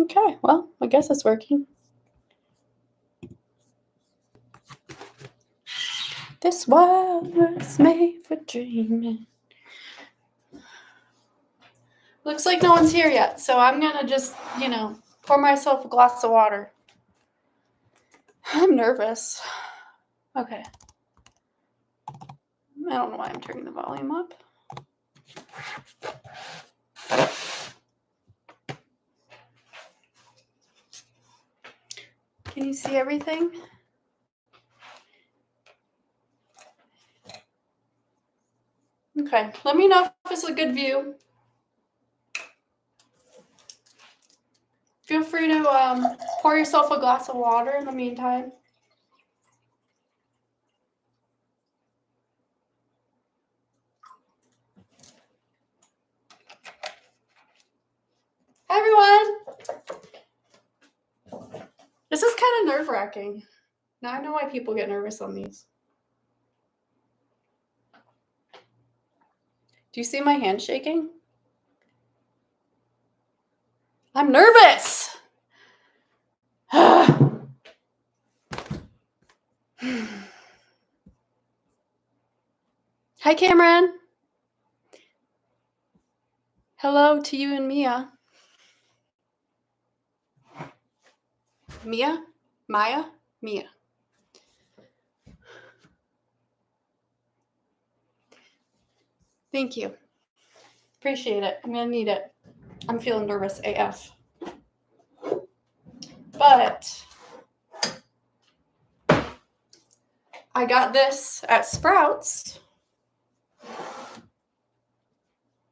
Okay, well, I guess it's working. This world was made for dreaming. Looks like no one's here yet, so I'm gonna just, pour myself a glass of water. I'm nervous. Okay. I don't know why I'm turning the volume up. Can you see everything? Okay, let me know if it's a good view. Feel free to pour yourself a glass of water in the meantime. Hi, everyone. This is kind of nerve-wracking. Now I know why people get nervous on these. Do you see my hand shaking? I'm nervous. Hi, Cameron. Hello to you and Mia. Mia? Maya? Mia. Thank you. Appreciate it. I'm going to need it. I'm feeling nervous AF. But I got this at Sprouts.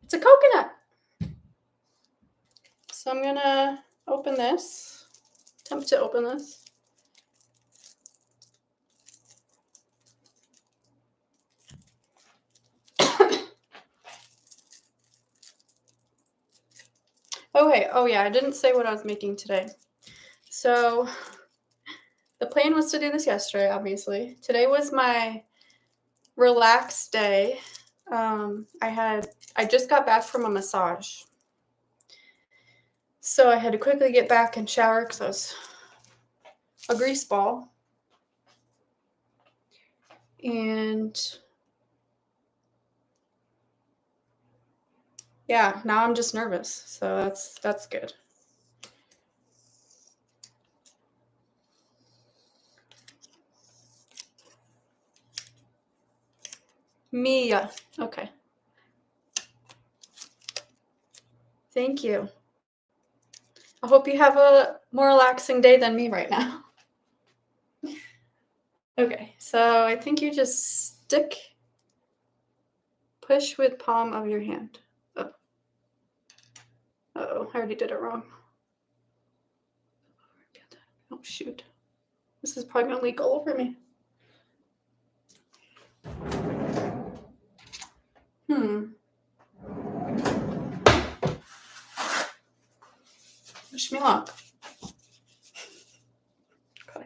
It's a coconut. So I'm going to open this. Attempt to open this. Oh yeah, I didn't say what I was making today. So the plan was to do this yesterday, obviously. Today was my relaxed day. I just got back from a massage. So I had to quickly get back and shower because I was a grease ball. And yeah, now I'm just nervous. So that's good. Mia. Okay. Thank you. I hope you have a more relaxing day than me right now. Okay, so I think you just push with palm of your hand. Oh. Uh-oh, I already did it wrong. Oh, shoot. This is probably going to leak all over me. Wish me luck. Okay.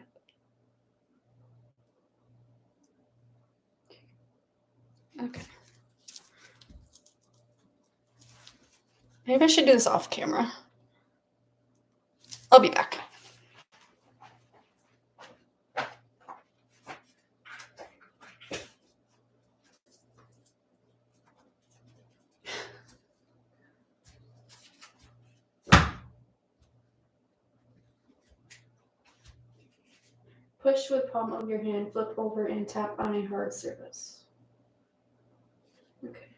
Okay. Maybe I should do this off camera. I'll be back. Push with palm of your hand, flip over, and tap on a hard surface. Okay.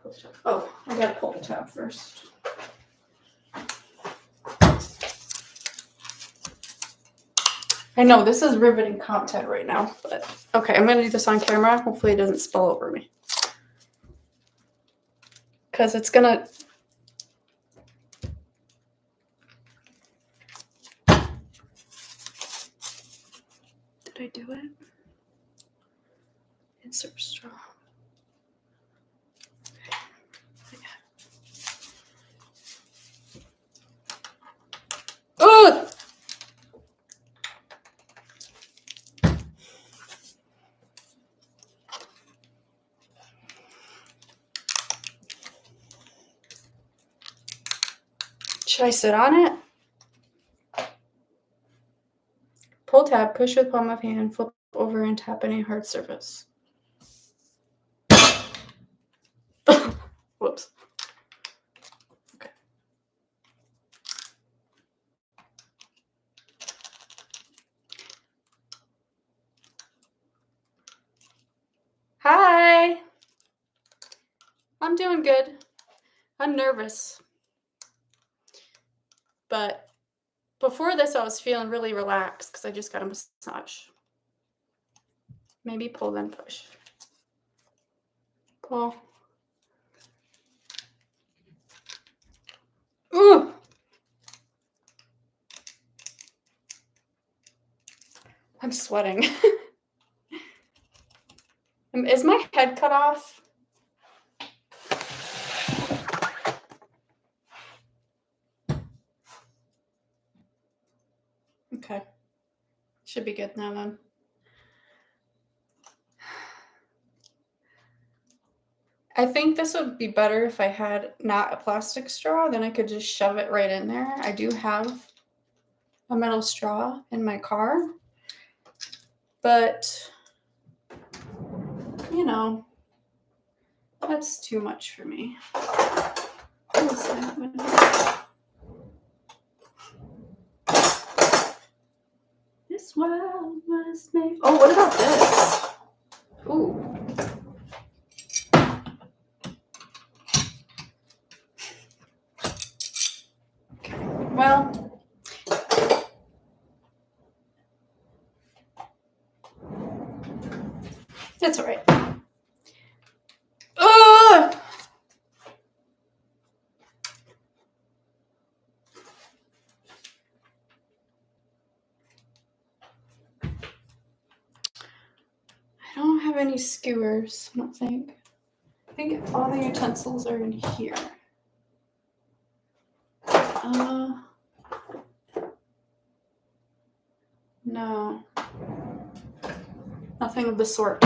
Pull the tab. Oh, I gotta pull the tab first. I know this is riveting content right now, but okay, I'm gonna do this on camera. Hopefully it doesn't spill over me. Because it's gonna... Did I do it? Insert straw. Oh! Should I sit on it? Pull tab, push with palm of hand, flip over and tap any hard surface. Whoops. Okay. Hi. I'm doing good. I'm nervous. But before this, I was feeling really relaxed because I just got a massage. Maybe pull, then push. Pull. Ooh! I'm sweating. Is my head cut off? Okay. Should be good now then. I think this would be better if I had not a plastic straw, then I could just shove it right in there. I do have a metal straw in my car, but you know, that's too much for me. This world must make. Oh, what about this? Ooh. Okay. Well, that's all right. Ugh! I don't have any skewers, I don't think. I think all the utensils are in here. No. Nothing of the sort.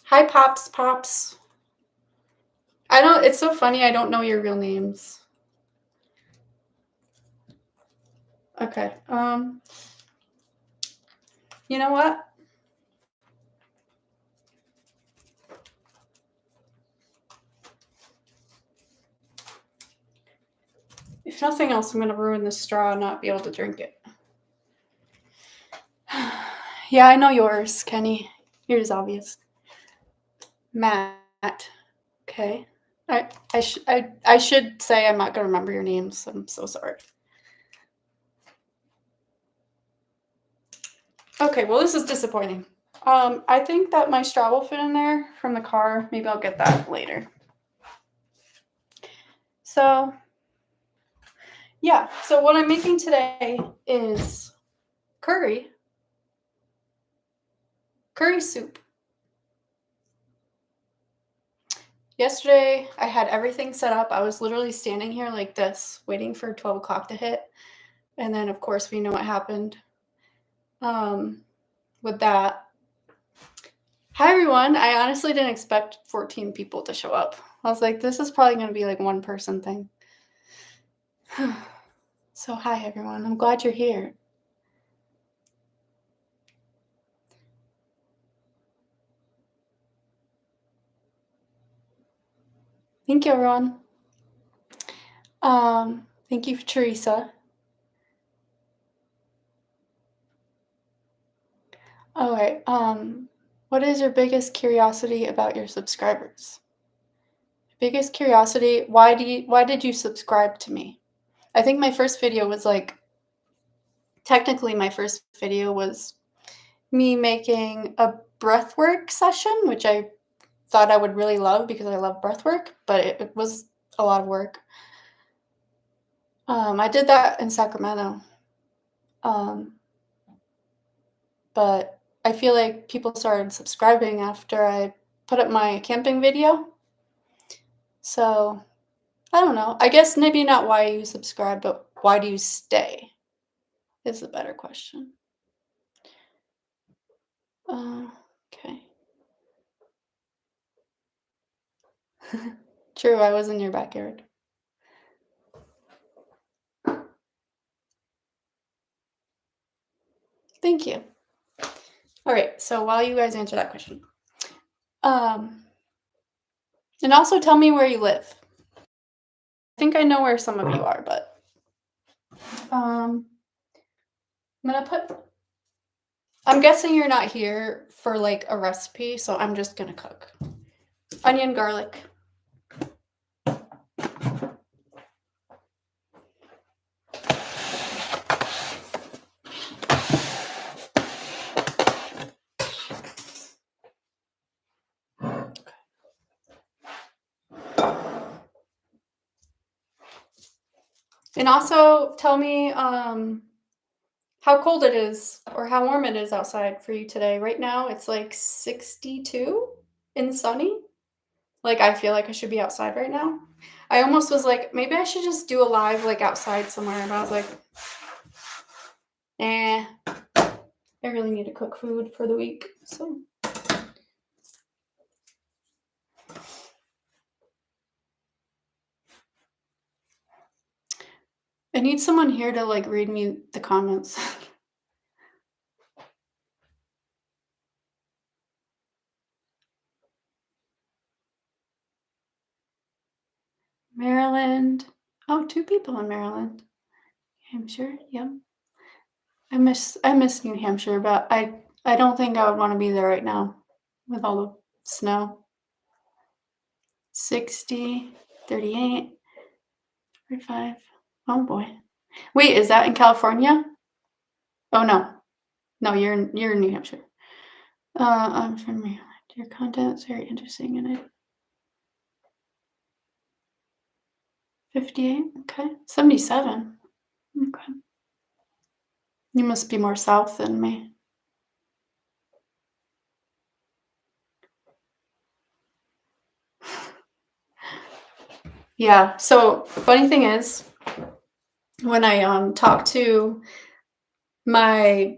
Hi, Pops. It's so funny, I don't know your real names. Okay, you know what? If nothing else, I'm gonna ruin this straw and not be able to drink it. Yeah, I know yours, Kenny. Yours is obvious. Matt. Okay. I should say I'm not gonna remember your names. I'm so sorry. Okay, well this is disappointing. I think that my straw will fit in there from the car. Maybe I'll get that later. So yeah, so what I'm making today is curry soup. Yesterday, I had everything set up. I was literally standing here like this, waiting for 12 o'clock to hit. And then, of course, we know what happened with that. Hi, everyone. I honestly didn't expect 14 people to show up. I was like, this is probably going to be like one person thing. So, hi, everyone. I'm glad you're here. Thank you, everyone. Thank you, Teresa. All right. What is your biggest curiosity about your subscribers? Biggest curiosity, why did you subscribe to me? I think my first video was like technically my first video was me making a breathwork session, which I thought I would really love because I love breathwork, but it was a lot of work. I did that in Sacramento. But I feel like people started subscribing after I put up my camping video. So, I don't know. I guess maybe not why you subscribe, but why do you stay is the better question. Okay. True, I was in your backyard. Thank you. All right, so while you guys answer that question, um, and also tell me where you live. I think I know where some of you are, but um, I'm gonna put. I'm guessing you're not here for like a recipe, so I'm just gonna cook onion, garlic. And also tell me how cold it is or how warm it is outside for you today. Right now it's like 62 and sunny. Like I feel like I should be outside right now. I almost was like, maybe I should just do a live like outside somewhere. And I was like, eh, I really need to cook food for the week. So I need someone here to like read me the comments. Maryland. Oh, 2 people in Maryland. Hampshire. Yep. I miss New Hampshire, but I don't think I would want to be there right now with all the snow. 60, 38, 45. Oh boy. Wait, is that in California? Oh no. No, you're in New Hampshire. I'm from Maryland. Your content is very interesting and I 58. Okay. 77. Okay. You must be more south than me. Yeah. So funny thing is, when I talked to my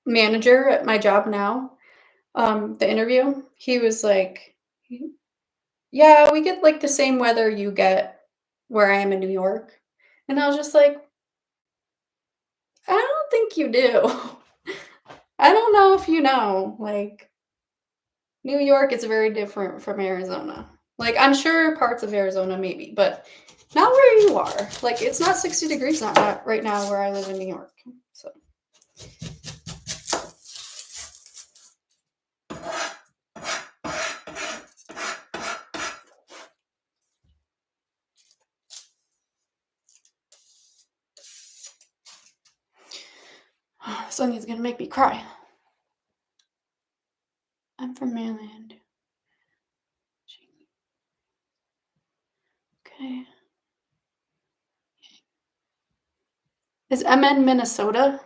manager at my job now, the interview, he was like, "Yeah, we get like the same weather you get where I am in New York." And I was just like, "I don't think you do." I don't know if you know, like New York is very different from Arizona. Like I'm sure parts of Arizona maybe, but not where you are. Like it's not 60 degrees not right now where I live in New York. So Sonia's gonna make me cry. I'm from Maryland. Okay. Is MN Minnesota?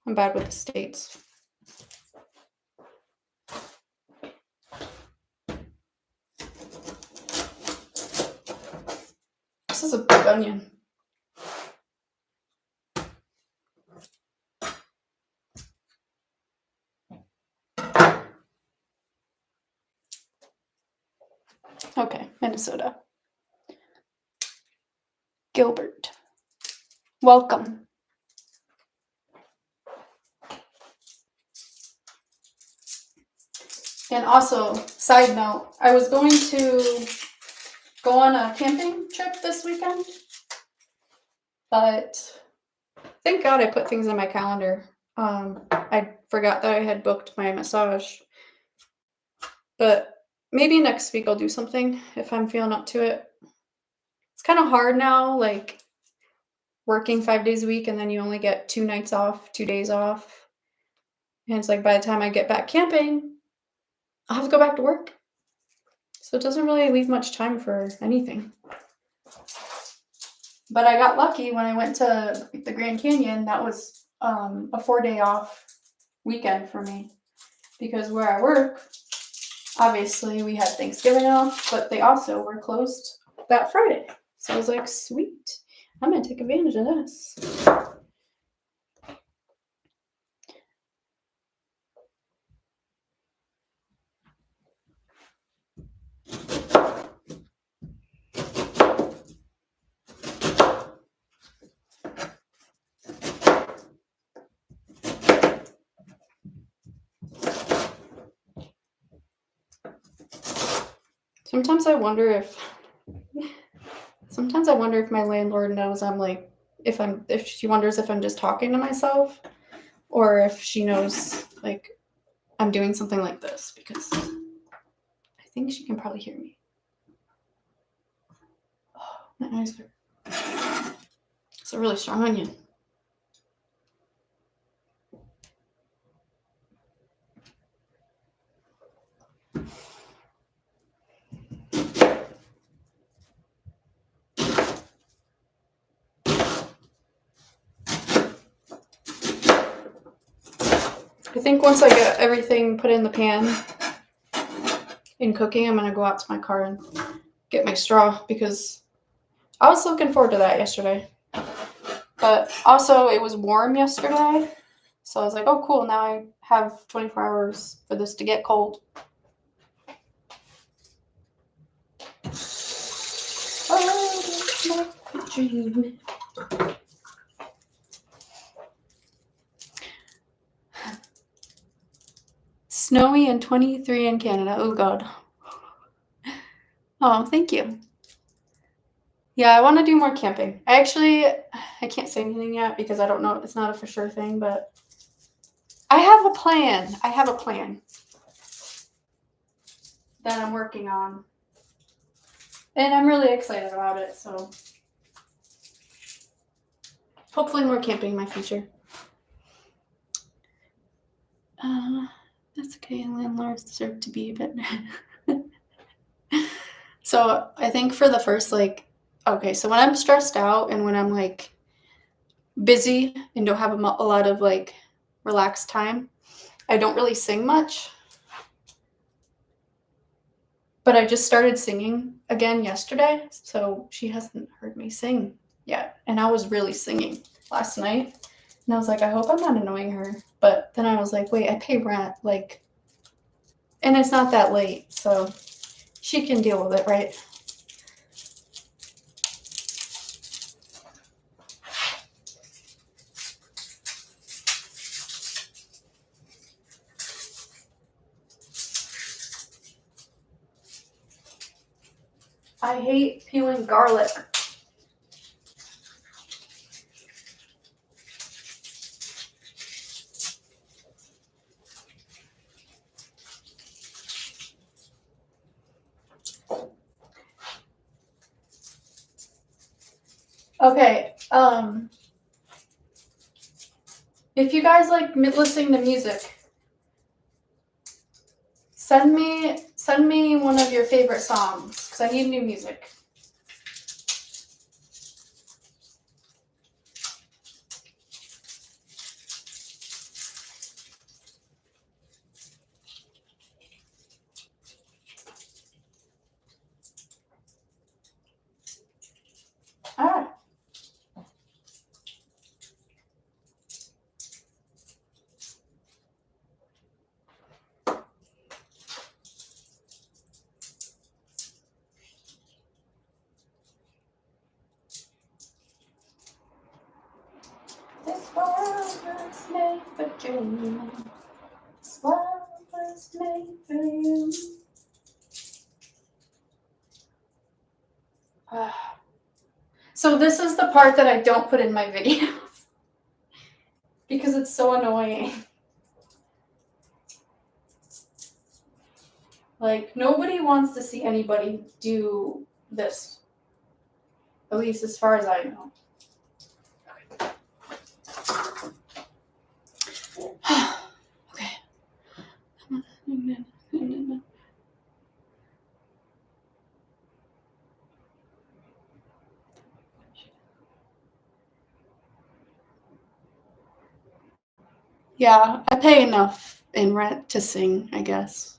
I'm bad with the states. This is a big onion. Okay, Minnesota. Gilbert. Welcome. And also, side note, I was going to go on a camping trip this weekend, but thank God I put things in my calendar. I forgot that I had booked my massage, but maybe next week I'll do something if I'm feeling up to it. It's kind of hard now, like working 5 days a week and then you only get 2 nights off, 2 days off. And it's like by the time I get back camping, I'll have to go back to work. So it doesn't really leave much time for anything. But I got lucky when I went to the Grand Canyon. That was a 4-day off weekend for me because where I work, obviously we had Thanksgiving off, but they also were closed that Friday. So I was like, sweet, I'm gonna take advantage of this. Sometimes I wonder if my landlord knows I'm like if she wonders if I'm just talking to myself or if she knows like I'm doing something like this because I think she can probably hear me. Oh, my eyes hurt. It's a really strong onion. I think once I get everything put in the pan in cooking, I'm gonna go out to my car and get my straw because I was looking forward to that yesterday. But also it was warm yesterday, so I was like, oh cool, now I have 24 hours for this to get cold. Oh, that's my dream. Snowy and 23 in Canada. Oh god. Oh, thank you. Yeah, I want to do more camping. I can't say anything yet because I don't know. It's not a for sure thing, but I have a plan. That I'm working on. And I'm really excited about it, so hopefully more camping in my future. That's okay. Landlords deserve to be a bit. So I think for the first so when I'm stressed out and when I'm like busy and don't have a lot of like relaxed time, I don't really sing much. But I just started singing again yesterday, so she hasn't heard me sing yet. And I was really singing last night. And I was like, I hope I'm not annoying her. But then I was like, wait, I pay rent, and it's not that late, so she can deal with it, right? I hate peeling garlic. Okay, if you guys like listening to music, send me one of your favorite songs because I need new music. All right. This world was made for dreaming. This world was made for you. So this is the part that I don't put in my videos because it's so annoying. Like, nobody wants to see anybody do this. At least as far as I know. Okay. Yeah, I pay enough in rent to sing, I guess.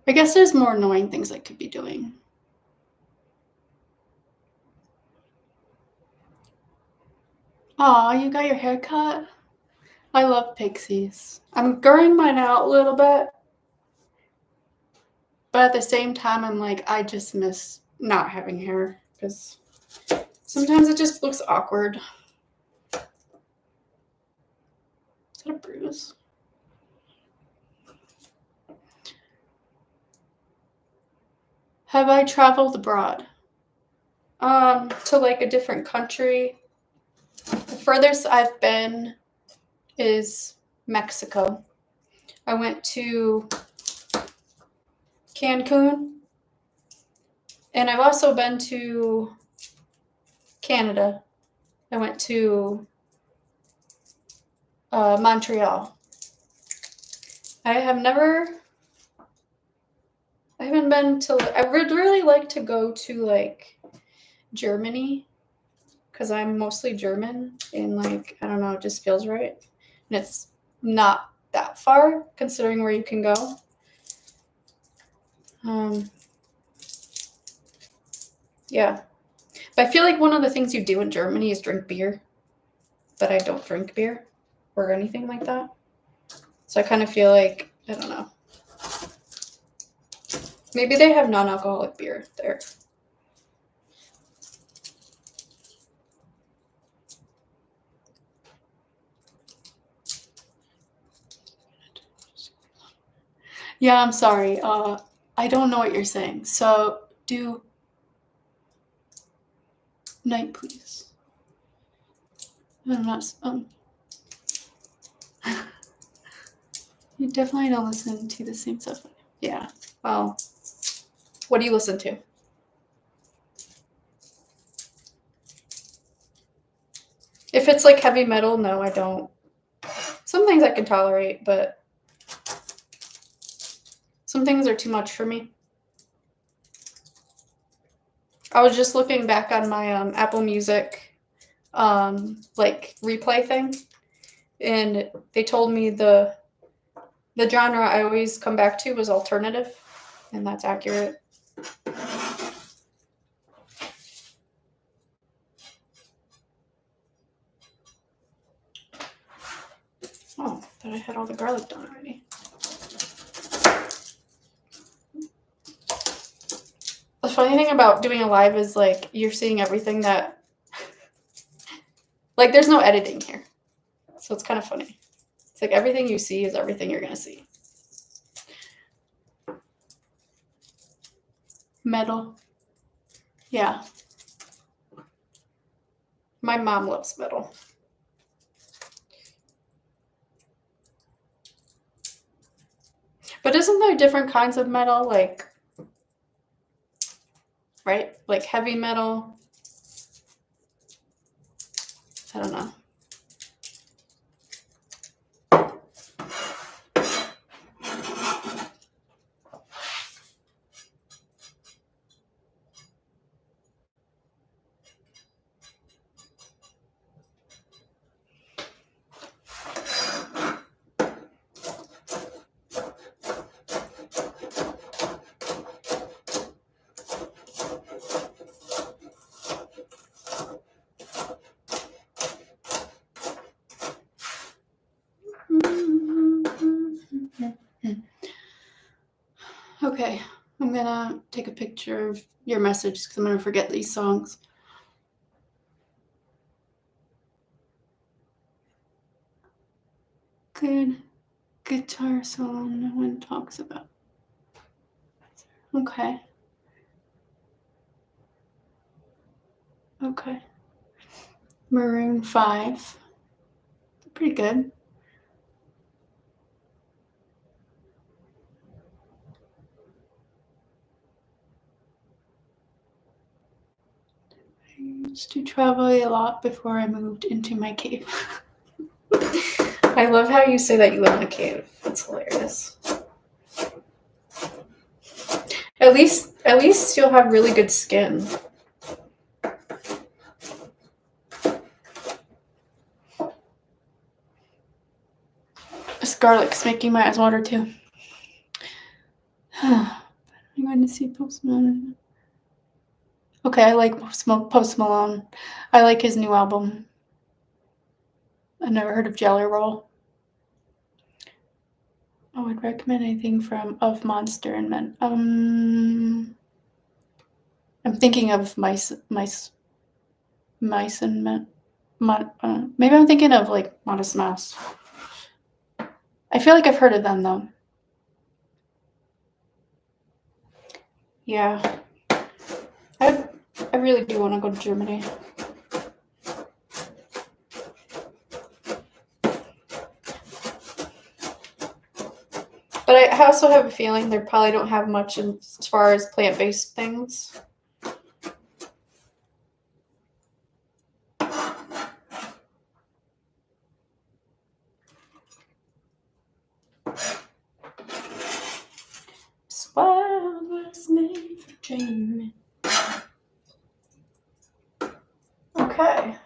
I guess there's more annoying things I could be doing. Aw, you got your hair cut? I love pixies. I'm growing mine out a little bit. But at the same time, I'm like, I just miss not having hair because sometimes it just looks awkward. Is that a bruise? Have I traveled abroad? To like a different country. The furthest I've been is Mexico. I went to Cancun, and I've also been to Canada. I went to Montreal. I haven't been to, I would really like to go to like Germany because I'm mostly German and like, I don't know, it just feels right. And it's not that far considering where you can go. Yeah. But I feel like one of the things you do in Germany is drink beer, but I don't drink beer or anything like that. So I kind of feel like, I don't know. Maybe they have non-alcoholic beer there. Yeah, I'm sorry. I don't know what you're saying. So do night, please. I'm not. You definitely don't listen to the same stuff. Yeah. Well, what do you listen to? If it's like heavy metal, no, I don't. Some things I can tolerate, but some things are too much for me. I was just looking back on my Apple Music like replay thing, and they told me the genre I always come back to was alternative, and that's accurate. Oh, I thought I had all the garlic done already. The funny thing about doing a live is like you're seeing everything that like there's no editing here. So it's kind of funny. It's like everything you see is everything you're gonna see. Metal. Yeah. My mom loves metal. But isn't there different kinds of metal? Like, right? Like heavy metal. I don't know. Okay, I'm gonna take a picture of your message because I'm gonna forget these songs. Good guitar solo no one talks about. Okay. Okay. Maroon 5. Pretty good. I used to travel a lot before I moved into my cave. I love how you say that you live in a cave. It's hilarious. At least you'll have really good skin. This garlic's making my eyes water too. I'm going to see Post Malone. Okay, I like Post Malone. I like his new album. I've never heard of Jelly Roll. I would recommend anything from Of Monster and Men. I'm thinking of Mice and Men. Maybe I'm thinking of like Modest Mouse. I feel like I've heard of them though. Yeah. really do want to go to Germany. But I also have a feeling they probably don't have much as far as plant-based things. This world was made for dreaming. Okay.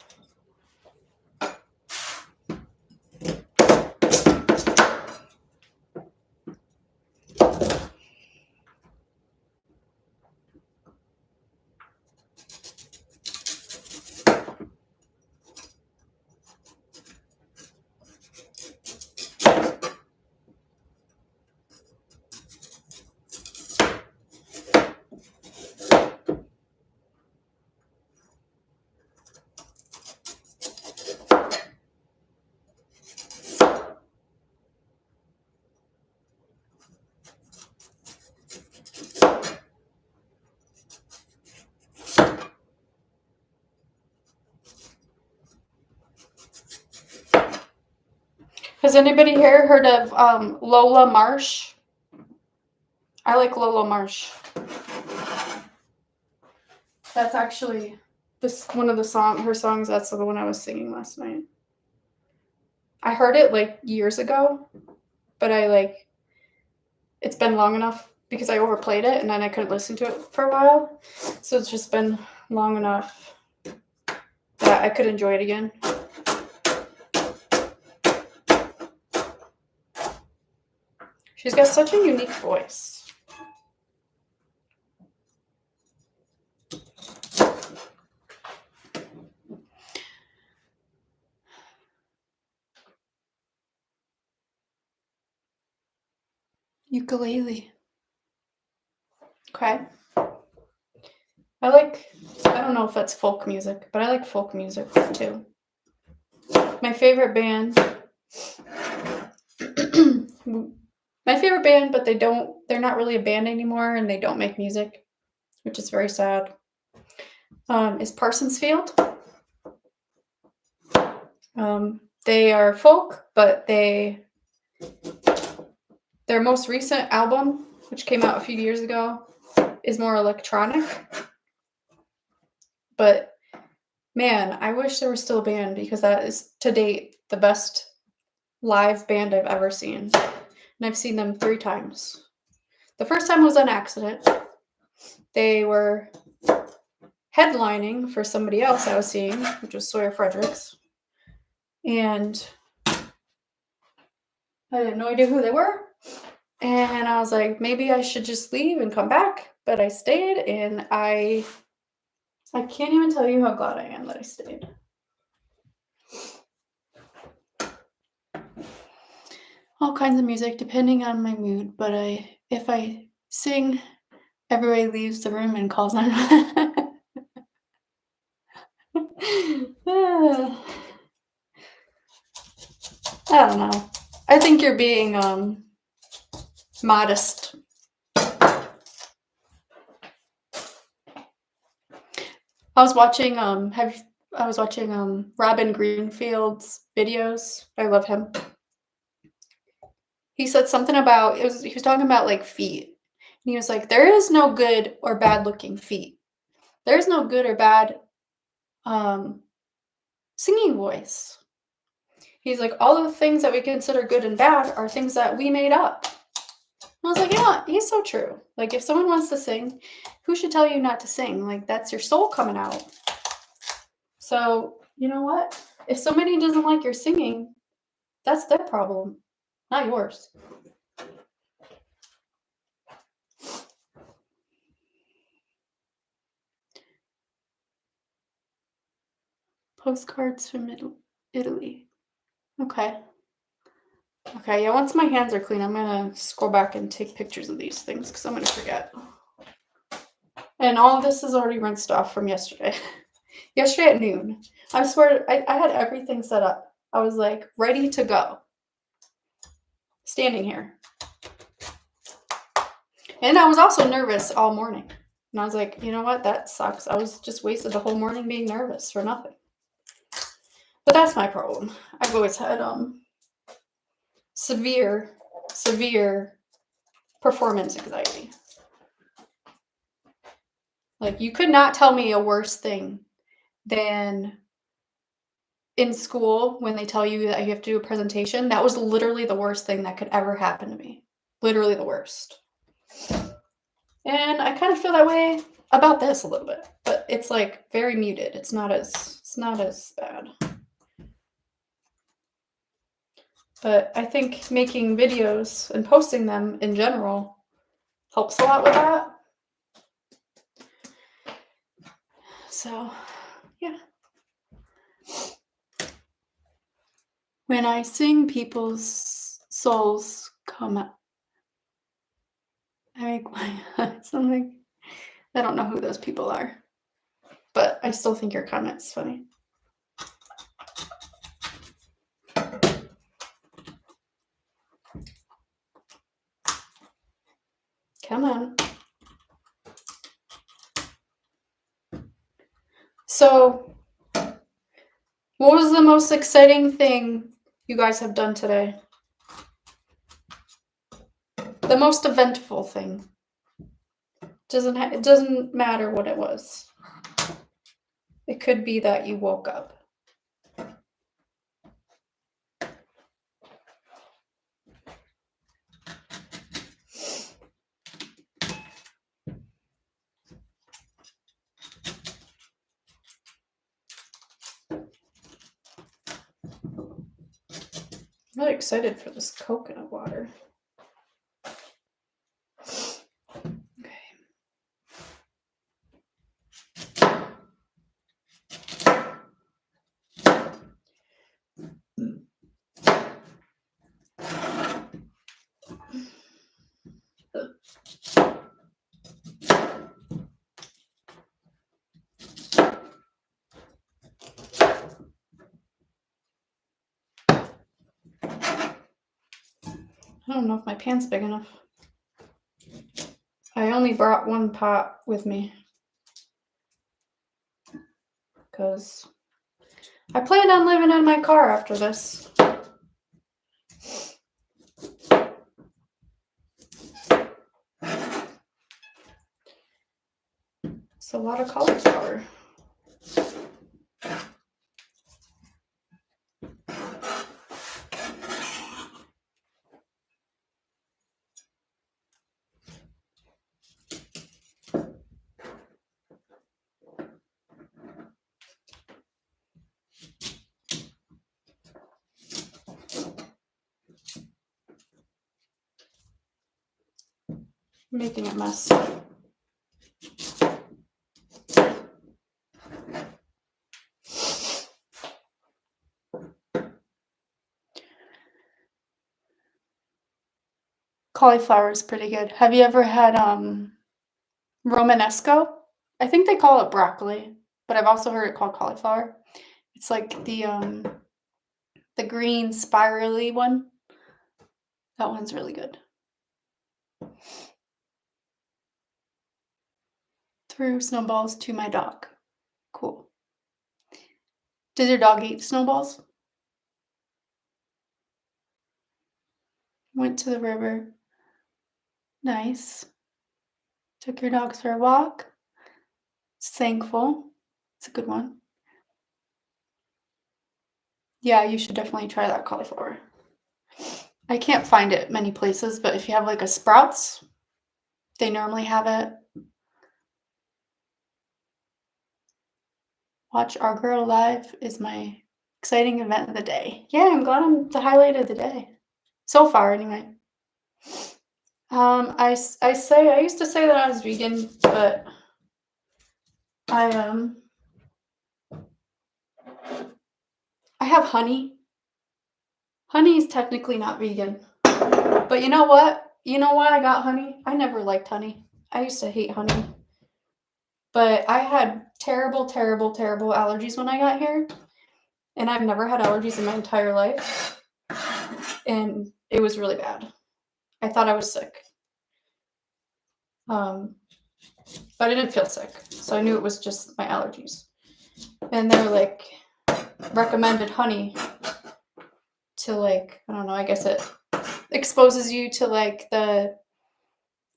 Has anybody here heard of Lola Marsh? I like Lola Marsh. That's actually one of her songs. That's the one I was singing last night. I heard it like years ago, but it's been long enough because I overplayed it and then I couldn't listen to it for a while. So it's just been long enough that I could enjoy it again. She's got such a unique voice. Ukulele. Okay. I don't know if that's folk music, but I like folk music too. My favorite band, but they're not really a band anymore and they don't make music, which is very sad, is Parsons Field. They are folk, but their most recent album, which came out a few years ago, is more electronic. But man, I wish there was still a band because that is, to date, the best live band I've ever seen. And I've seen them 3 times. The first time was an accident. They were headlining for somebody else I was seeing, which was Sawyer Fredericks. And I had no idea who they were. And I was like, maybe I should just leave and come back. But I stayed, and I can't even tell you how glad I am that I stayed. All kinds of music, depending on my mood. But if I sing, everybody leaves the room and calls on. I don't know. I think you're being modest. I was watching Robin Greenfield's videos. I love him. He said something about he was talking about like feet. And he was like, there is no good or bad looking feet. There's no good or bad singing voice. He's like, all of the things that we consider good and bad are things that we made up. And I was like, you know what? He's so true. Like, if someone wants to sing, who should tell you not to sing? Like, that's your soul coming out. So, you know what? If somebody doesn't like your singing, that's their problem, not yours. Postcards from Italy. Okay, yeah, once my hands are clean, I'm going to scroll back and take pictures of these things because I'm going to forget. And all of this is already rinsed off from yesterday. Yesterday at noon. I swear, I had everything set up. I was like ready to go. Standing here. And I was also nervous all morning. And I was like, you know what? That sucks. I was just wasted the whole morning being nervous for nothing. But that's my problem. I've always had severe performance anxiety. Like, you could not tell me a worse thing than in school when they tell you that you have to do a presentation. That was literally the worst thing that could ever happen to me. Literally the worst. And I kind of feel that way about this a little bit, but it's like very muted. It's not as bad. But I think making videos and posting them in general helps a lot with that. So, yeah. When I sing, people's souls come up. I make something. I don't know who those people are, but I still think your comment's funny. Come on. So, what was the most exciting thing you guys have done today? The most eventful thing. It doesn't matter what it was. It could be that you woke up. I'm really excited for this coconut water. Okay. I don't know if my pan's big enough. I only brought one pot with me because I planned on living in my car after this. It's a lot of cauliflower. I'm making a mess. Cauliflower is pretty good. Have you ever had Romanesco? I think they call it broccoli, but I've also heard it called cauliflower. It's like the green spirally one. That one's really good. Threw snowballs to my dog. Cool. Does your dog eat snowballs? Went to the river. Nice. Took your dogs for a walk. Thankful. It's a good one. Yeah, you should definitely try that cauliflower. I can't find it many places, but if you have like a Sprouts, they normally have it. Watch Our Girl Live is my exciting event of the day. Yeah, I'm glad I'm the highlight of the day. So far, anyway. I used to say that I was vegan, but I have honey. Honey is technically not vegan. But you know what? You know why I got honey? I never liked honey. I used to hate honey. But I had terrible allergies when I got here. And I've never had allergies in my entire life. And it was really bad. I thought I was sick. but I didn't feel sick, so I knew it was just my allergies. And they're like recommended honey to like, I don't know, I guess it exposes you to like the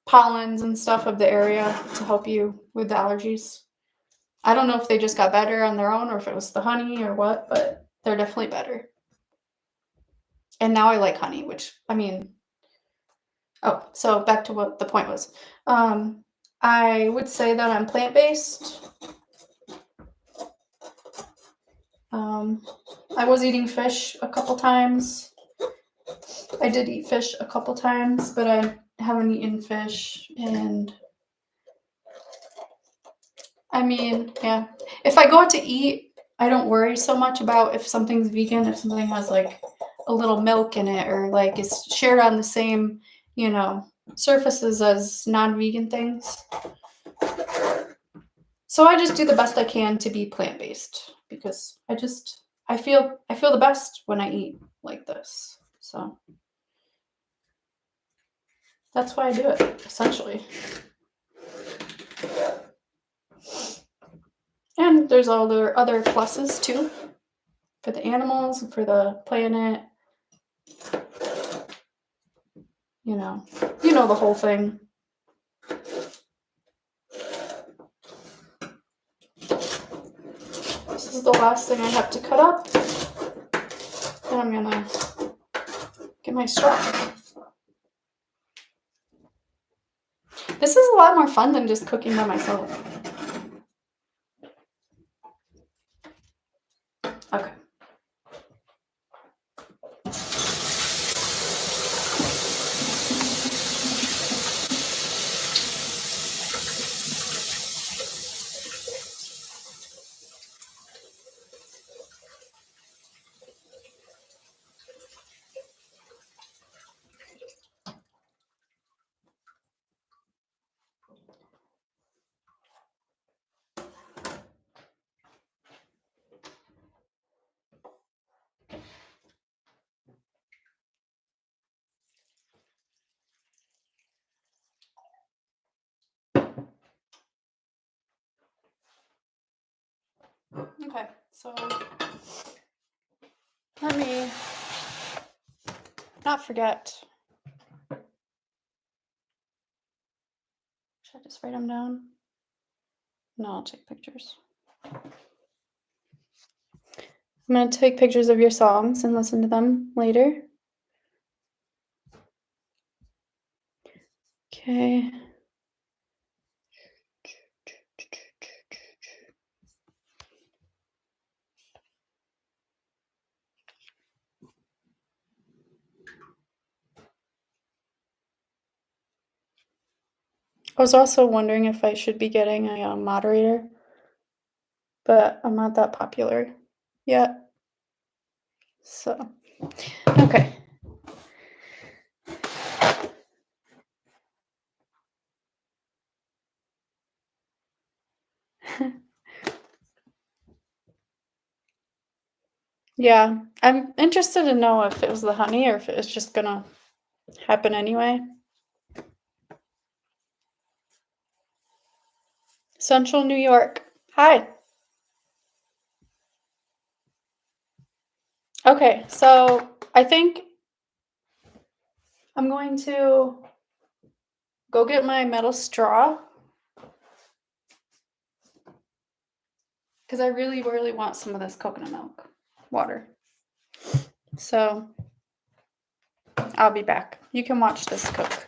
pollens and stuff of the area to help you with the allergies. I don't know if they just got better on their own or if it was the honey or what, but they're definitely better. And now I like honey, which I mean, oh, so back to what the point was. I would say that I'm plant based. I was eating fish a couple times. I did eat fish a couple times, but I haven't eaten fish. And I mean, yeah. If I go out to eat, I don't worry so much about if something's vegan, if something has like a little milk in it or like is shared on the same, surfaces as non-vegan things. So I just do the best I can to be plant-based because I feel the best when I eat like this. So that's why I do it, essentially. And there's all the other pluses too for the animals and for the planet. You know the whole thing. This is the last thing I have to cut up. And I'm gonna get my straw. This is a lot more fun than just cooking by myself. Okay. Okay, so let me not forget. Should I just write them down? No, I'll take pictures. I'm going to take pictures of your songs and listen to them later. Okay. I was also wondering if I should be getting a moderator, but I'm not that popular yet. So, okay. Yeah, I'm interested to know if it was the honey or if it's just gonna happen anyway. Central New York. Hi. Okay, so I think I'm going to go get my metal straw because I really, really want some of this coconut milk water. So I'll be back. You can watch this cook.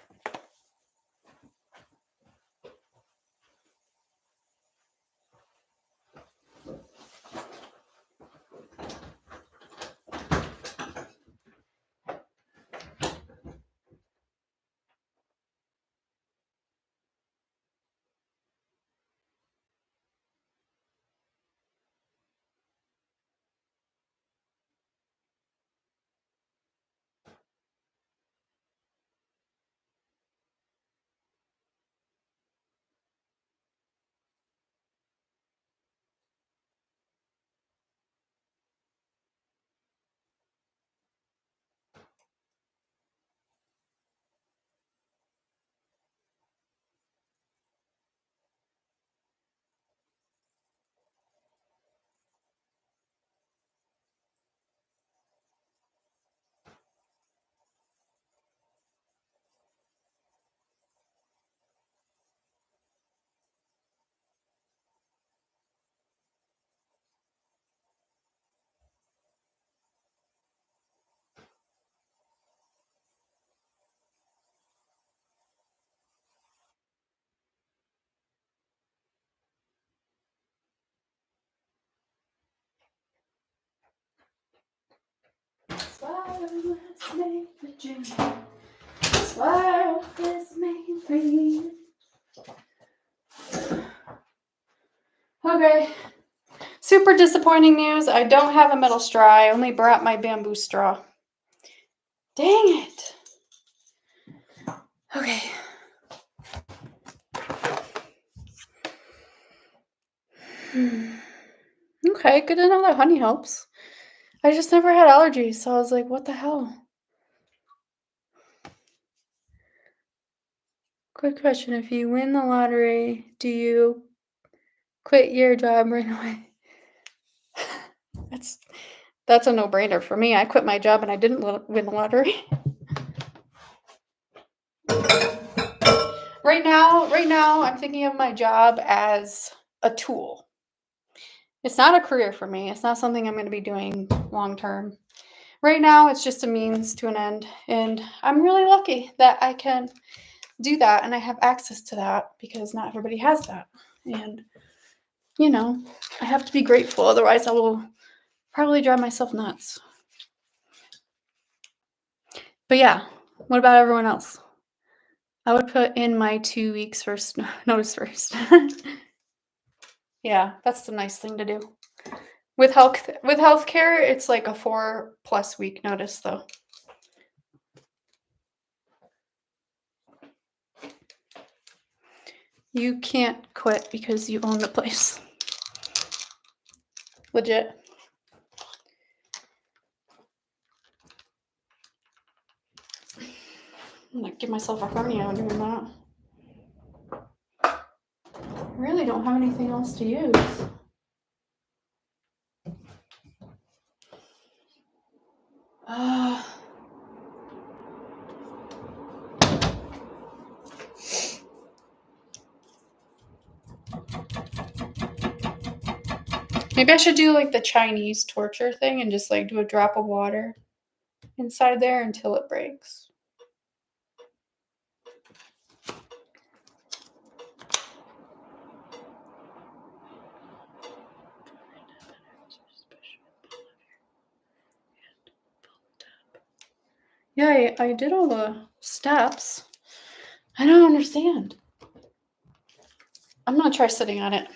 world was made for dreams. This world is made for you. Okay. Super disappointing news. I don't have a metal straw. I only brought my bamboo straw. Dang it. Okay. Okay, good to know that honey helps. I just never had allergies, so I was like, what the hell? Quick question. If you win the lottery, do you quit your job right away? That's a no-brainer for me. I quit my job and I didn't win the lottery. Right now, I'm thinking of my job as a tool. It's not a career for me. It's not something I'm going to be doing long term. Right now, it's just a means to an end. And I'm really lucky that I can do that and I have access to that because not everybody has that. And, I have to be grateful. Otherwise, I will probably drive myself nuts. But yeah, what about everyone else? I would put in my 2 weeks first notice first. Yeah, that's the nice thing to do. With healthcare, it's like a 4+ week notice though. You can't quit because you own the place. Legit. I'm gonna give myself a hernia doing that. I really don't have anything else to use. Maybe I should do like the Chinese torture thing and just like do a drop of water inside there until it breaks. Yeah, I did all the steps. I don't understand. I'm gonna try sitting on it.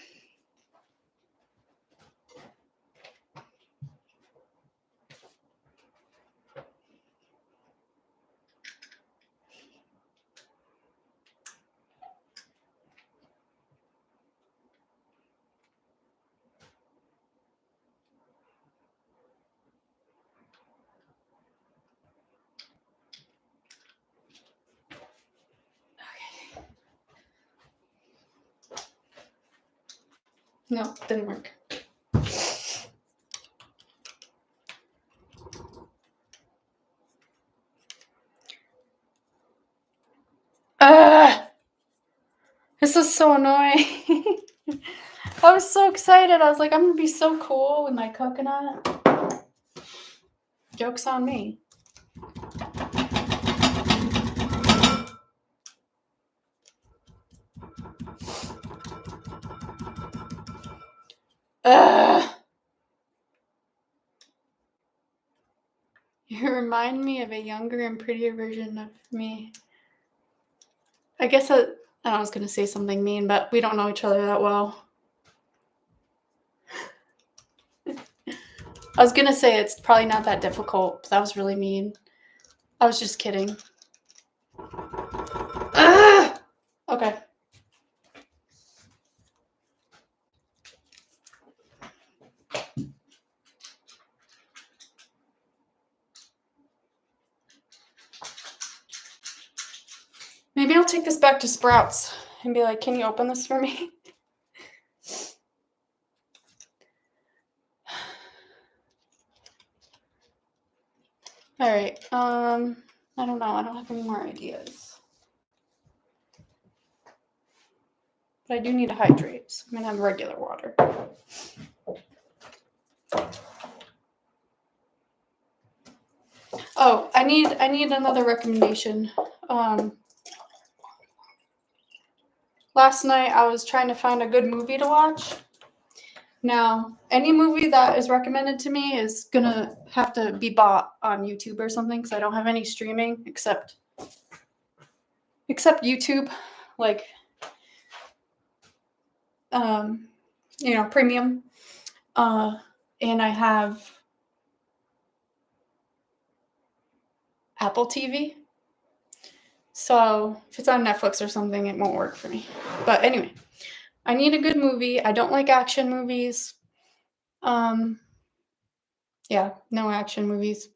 No, didn't work. This is so annoying. I was so excited. I was like, I'm gonna be so cool with my coconut. Joke's on me. You remind me of a younger and prettier version of me. I guess I was gonna say something mean, but we don't know each other that well. I was gonna say it's probably not that difficult, but that was really mean. I was just kidding. Okay. Maybe I'll take this back to Sprouts and be like, can you open this for me? All right. I don't know. I don't have any more ideas. But I do need to hydrate, so I'm gonna have regular water. Oh, I need another recommendation. Last night I was trying to find a good movie to watch, Now, any movie that is recommended to me is gonna have to be bought on YouTube or something because I don't have any streaming except YouTube, like premium. And I have Apple TV. So if it's on Netflix or something, it won't work for me. But anyway, I need a good movie. I don't like action movies. Yeah, no action movies.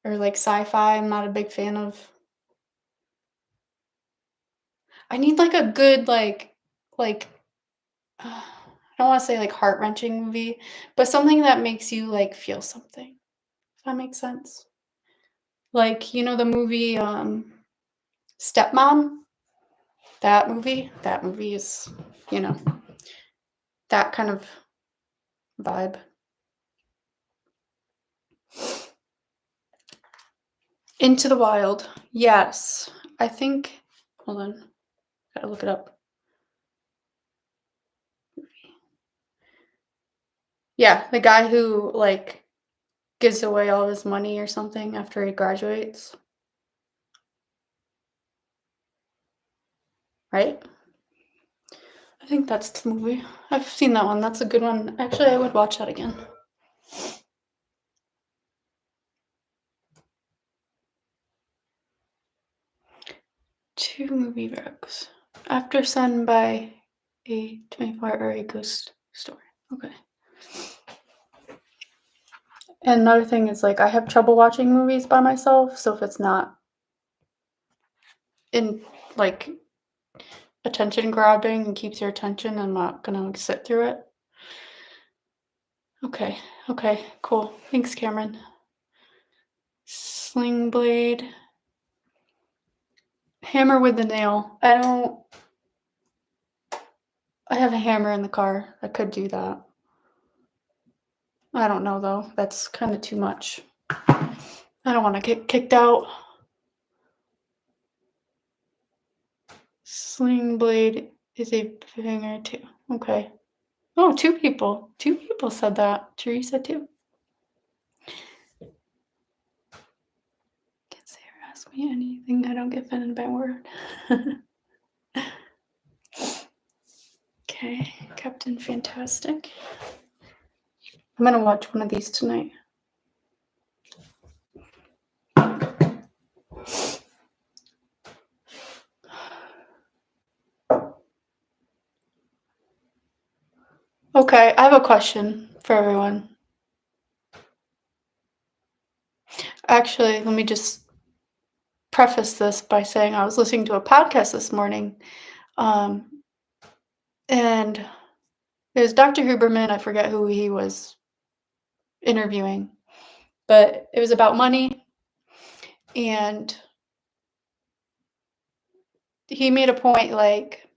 Or like sci-fi, I'm not a big fan of. I need like a good like I don't want to say like heart-wrenching movie, but something that makes you like feel something. If that makes sense. Like, the movie Stepmom? That movie is, you know, that kind of vibe. Into the Wild. Yes. I think hold on. Gotta look it up. Yeah, the guy who like gives away all his money or something after he graduates. Right? I think that's the movie. I've seen that one. That's a good one. Actually, I would watch that again. Two movie recs. After Sun by a 24-hour ghost story. Okay. And another thing is like I have trouble watching movies by myself, so if it's not in like attention grabbing and keeps your attention, I'm not gonna sit through it. Okay. Okay. Cool. Thanks, Cameron. Sling blade. Hammer with the nail. I have a hammer in the car. I could do that. I don't know though. That's kind of too much. I don't want to get kicked out. Sling blade is a finger too. Okay. Oh, two people. Two people said that. Teresa too. Can Sarah ask me anything? I don't get offended by a word. Okay, Captain Fantastic. I'm gonna watch one of these tonight. Okay, I have a question for everyone. Actually, let me just preface this by saying I was listening to a podcast this morning, and it was Dr. Huberman. I forget who he was interviewing, but it was about money, and he made a point like,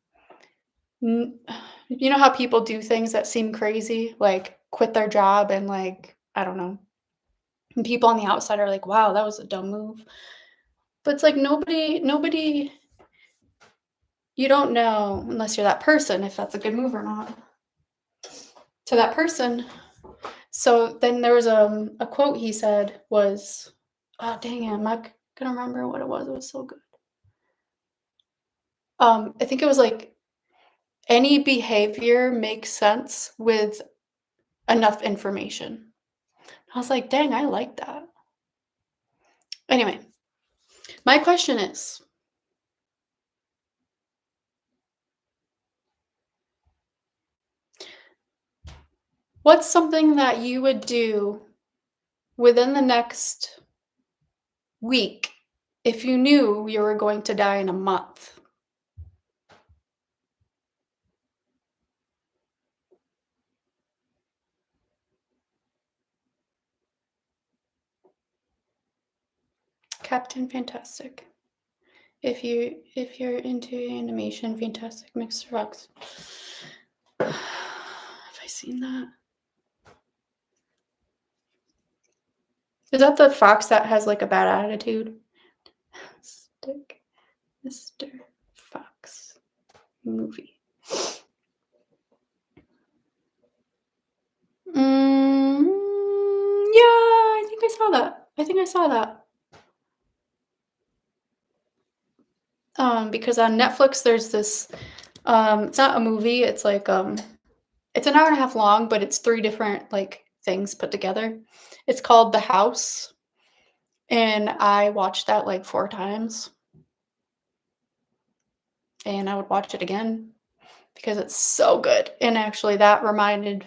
you know how people do things that seem crazy, like quit their job and like I don't know, and people on the outside are like, "Wow, that was a dumb move," but it's like nobody. You don't know unless you're that person if that's a good move or not to that person. So then there was a quote he said was, oh dang it, I'm not gonna remember what it was. It was so good. I think it was like any behavior makes sense with enough information. I was like, dang, I like that. Anyway, my question is, what's something that you would do within the next week if you knew you were going to die in a month? Captain Fantastic. If you're into animation, Fantastic Mr. Fox. Have I seen that? Is that the fox that has like a bad attitude? Stick Mr. Fox movie. saw that. I think I saw that. Because on Netflix there's this it's not a movie, it's like it's an hour and a half long, but it's 3 different like things put together. It's called The House, and I watched that like 4 times, and I would watch it again because it's so good. And actually that reminded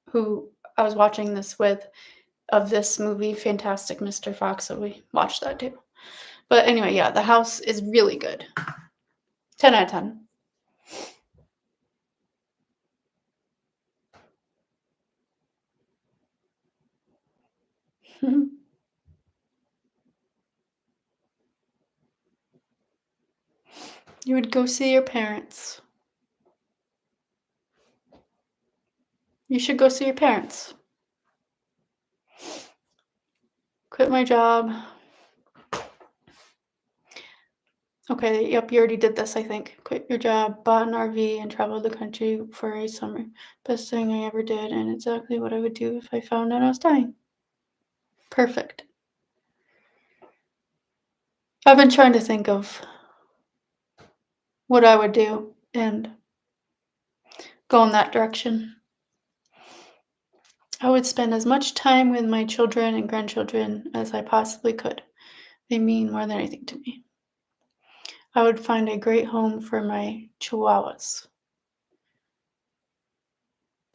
who I was watching this with of this movie, Fantastic Mr. Fox, so we watched that too. But anyway, yeah, The House is really good. 10 out of 10. You would go see your parents. You should go see your parents. Quit my job. Okay, yep, you already did this, I think. Quit your job, bought an RV, and traveled the country for a summer. Best thing I ever did, and exactly what I would do if I found out I was dying. Perfect. I've been trying to think of what I would do and go in that direction. I would spend as much time with my children and grandchildren as I possibly could. They mean more than anything to me. I would find a great home for my chihuahuas.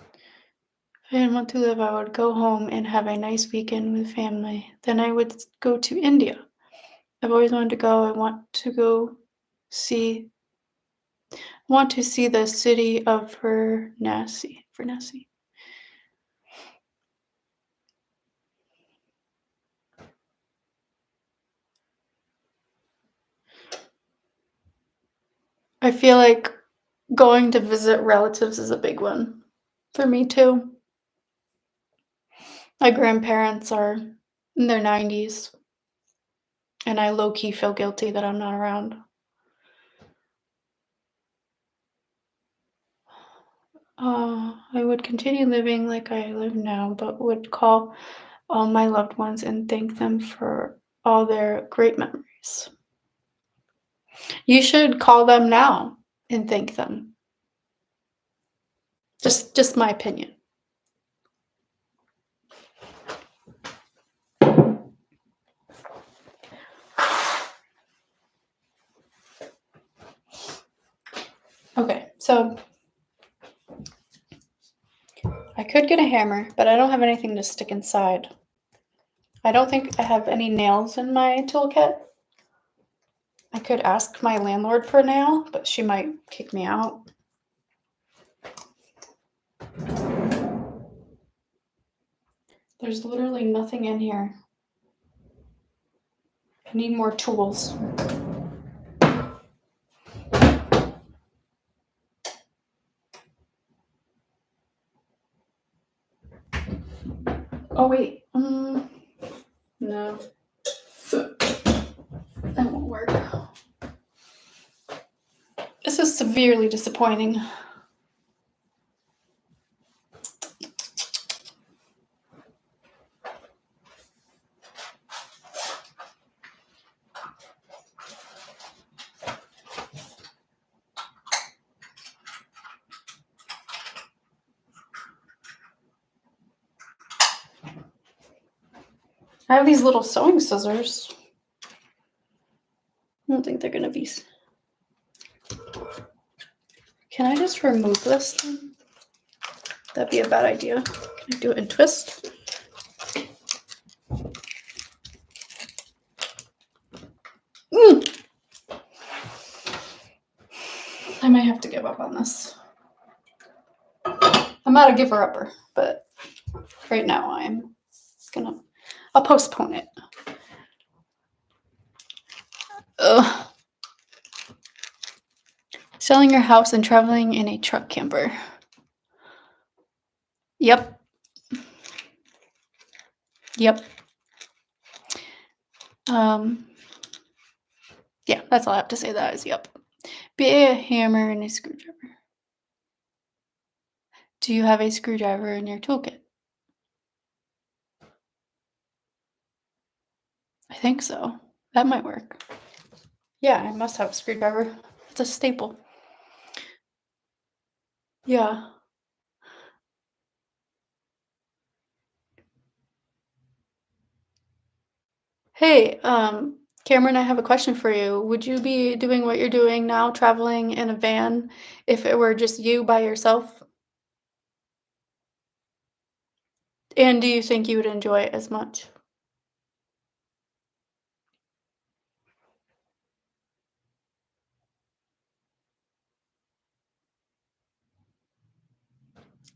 If I didn't want to live, I would go home and have a nice weekend with family. Then I would go to India. I've always wanted to go. I see want to see the city of Varanasi. I feel like going to visit relatives is a big one for me too. My grandparents are in their 90s, and I low key feel guilty that I'm not around. I would continue living like I live now, but would call all my loved ones and thank them for all their great memories. You should call them now and thank them. Just my opinion. Okay, so I could get a hammer, but I don't have anything to stick inside. I don't think I have any nails in my toolkit. I could ask my landlord for a nail, but she might kick me out. There's literally nothing in here. I need more tools. Oh wait, no, that won't work. This is severely disappointing. I have these little sewing scissors. I don't think they're gonna be. Can I just remove this thing? That'd be a bad idea. Can I do it in twist? I might have to give up on this. I'm not a giver upper, but right now I'll postpone it. Ugh. Selling your house and traveling in a truck camper. Yep. Yeah, that's all I have to say. That is yep. Be a hammer and a screwdriver. Do you have a screwdriver in your toolkit? I think so. That might work. Yeah, I must have a screwdriver. It's a staple. Yeah. Hey, Cameron, I have a question for you. Would you be doing what you're doing now, traveling in a van, if it were just you by yourself? And do you think you would enjoy it as much?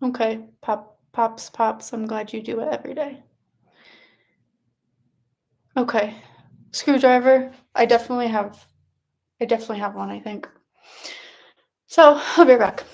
Okay, pops. I'm glad you do it every day. Okay, screwdriver. I definitely have one, I think. So I'll be right back.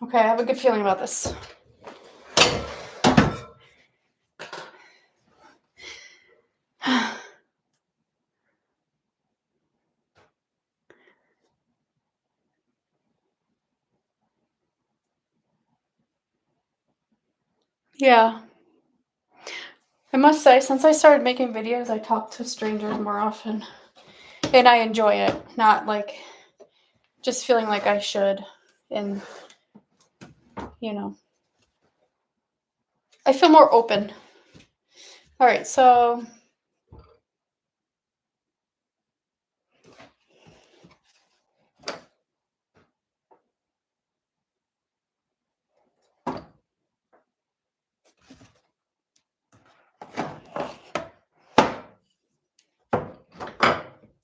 Okay, I have a good feeling about this. Yeah, I must say, since I started making videos, I talk to strangers more often, and I enjoy it. Not like just feeling like I should, and you know, I feel more open. All right, so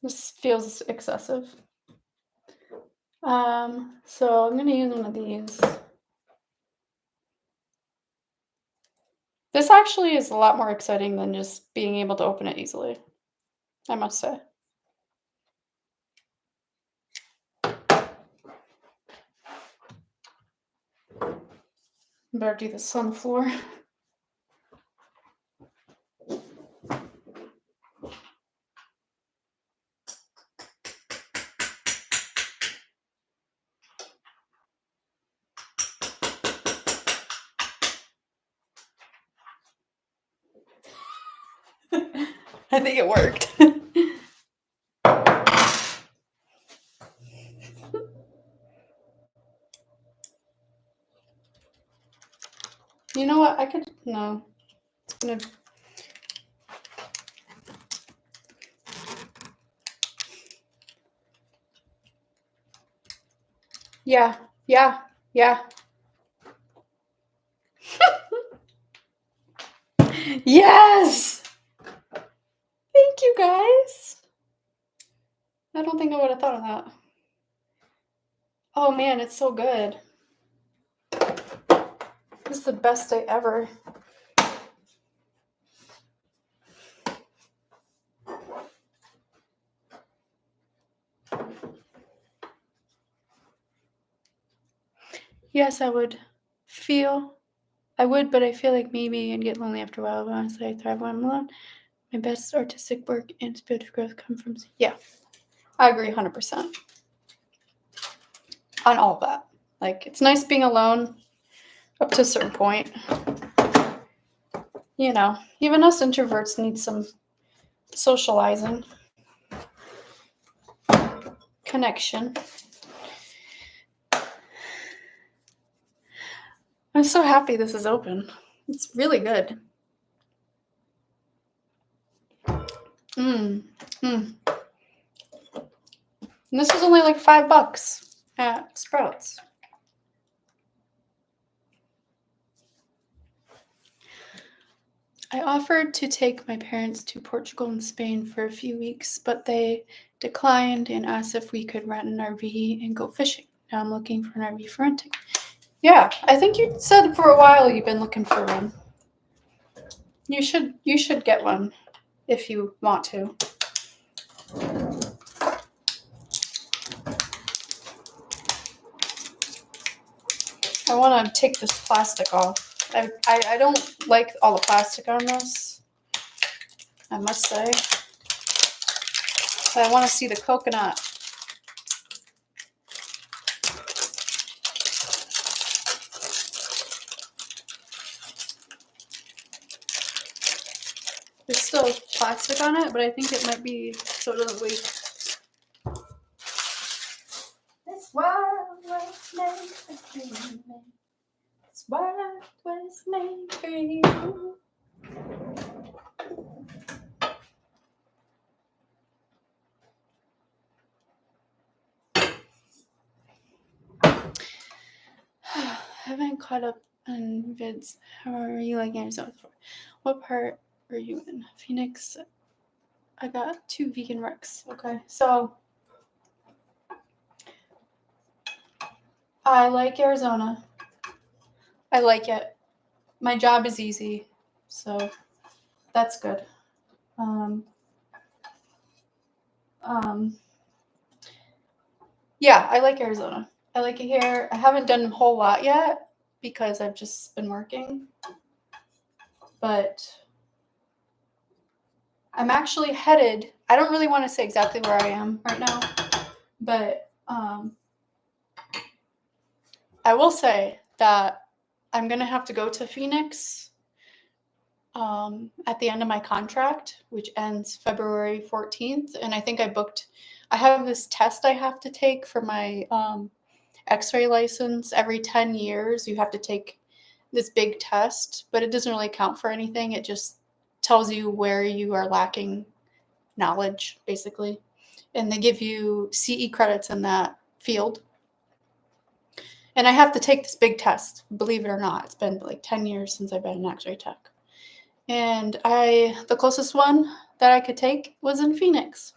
this feels excessive. So I'm gonna use one of these. This actually is a lot more exciting than just being able to open it easily, I must say. Better do this on the floor. I think it worked. You know what? I could no. It's gonna. Yeah, yeah, yeah. Yes! Thank you guys. I don't think I would have thought of that. Oh man, it's so good. This is the best day ever. Yes, I would, but I feel like maybe I'd get lonely after a while. But honestly, I thrive when I'm alone. My best artistic work and spiritual growth come from. Yeah, I agree 100% on all of that. Like, it's nice being alone up to a certain point. You know, even us introverts need some socializing. Kind connection. I'm so happy this is open. It's really good. And this was only like $5 at Sprouts. I offered to take my parents to Portugal and Spain for a few weeks, but they declined and asked if we could rent an RV and go fishing. Now I'm looking for an RV for renting. Yeah, I think you said for a while you've been looking for one. You should get one if you want to. I want to take this plastic off. I don't like all the plastic on this, I must say. But I want to see the coconut. There's still plastic on it, but I think it might be so it doesn't leak. This world was made for you. This world was made for you. Haven't caught up on vids. How are you liking yourself? What part are you in? Phoenix. I got 2 vegan recs. Okay, so I like Arizona. I like it. My job is easy, so that's good. Yeah, I like Arizona. I like it here. I haven't done a whole lot yet because I've just been working, but I'm actually headed. I don't really want to say exactly where I am right now, but I will say that I'm going to have to go to Phoenix at the end of my contract, which ends February 14th. And I think I have this test I have to take for my X-ray license. Every 10 years, you have to take this big test, but it doesn't really count for anything. It just tells you where you are lacking knowledge, basically. And they give you CE credits in that field. And I have to take this big test, believe it or not. It's been like 10 years since I've been an X-ray tech. And the closest one that I could take was in Phoenix.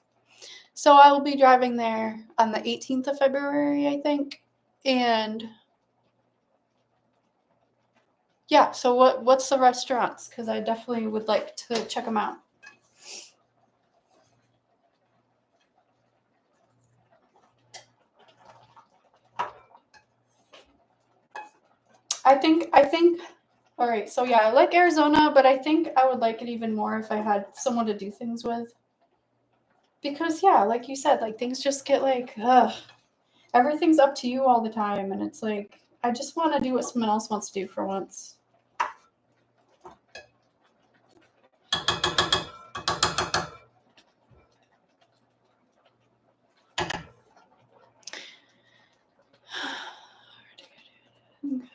So I will be driving there on the 18th of February, I think. And yeah, so what's the restaurants? Because I definitely would like to check them out. I think all right, so yeah, I like Arizona, but I think I would like it even more if I had someone to do things with. Because yeah, like you said, like things just get like, everything's up to you all the time, and it's like I just want to do what someone else wants to do for once.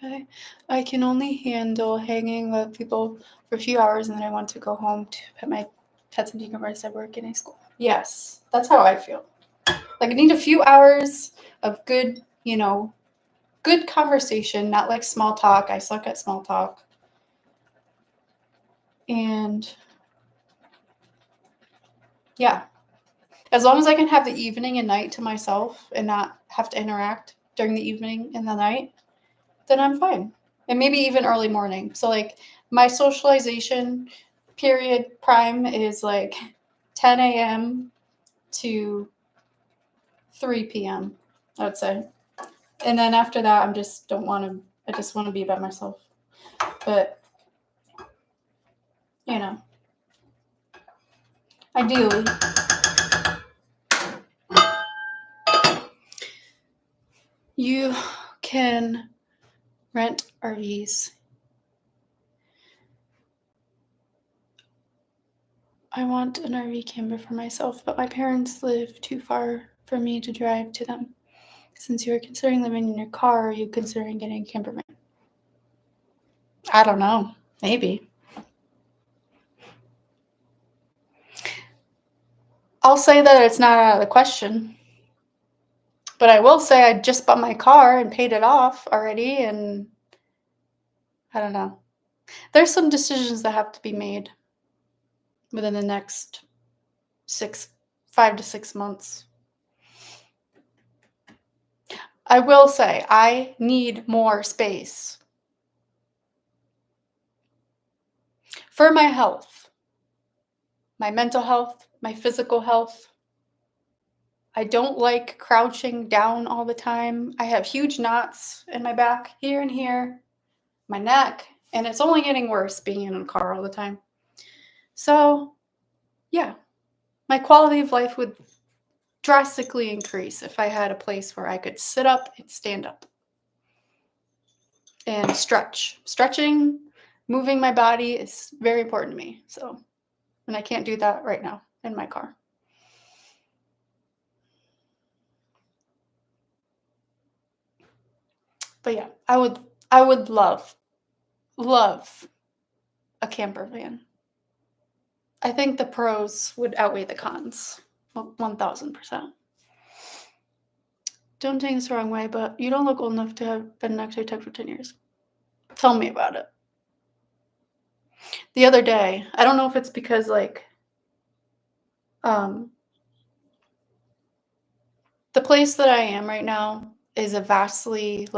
Okay. I can only handle hanging with people for a few hours and then I want to go home to pet my pets and decompress. I work in a school. Yes, that's how I feel. Like I need a few hours of good, good conversation, not like small talk. I suck at small talk. And yeah, as long as I can have the evening and night to myself and not have to interact during the evening and the night, then I'm fine. And maybe even early morning. So like my socialization period prime is like 10 a.m. to 3 p.m. I would say. And then after that, I just want to be by myself. But, ideally. You can rent RVs. I want an RV camper for myself, but my parents live too far for me to drive to them? Since you were considering living in your car, are you considering getting a camper van? I don't know. Maybe. I'll say that it's not out of the question. But I will say I just bought my car and paid it off already, and I don't know. There's some decisions that have to be made within the next 5 to 6 months. I will say I need more space for my health, my mental health, my physical health. I don't like crouching down all the time. I have huge knots in my back here and here, my neck, and it's only getting worse being in a car all the time. So, yeah, my quality of life would drastically increase if I had a place where I could sit up and stand up and stretch. Stretching, moving my body is very important to me. So, and I can't do that right now in my car. But yeah, I would love a camper van. I think the pros would outweigh the cons. 1000%. Don't take this the wrong way, but you don't look old enough to have been an architect for 10 years. Tell me about it. The other day, I don't know if it's because um the place that I am right now is a vastly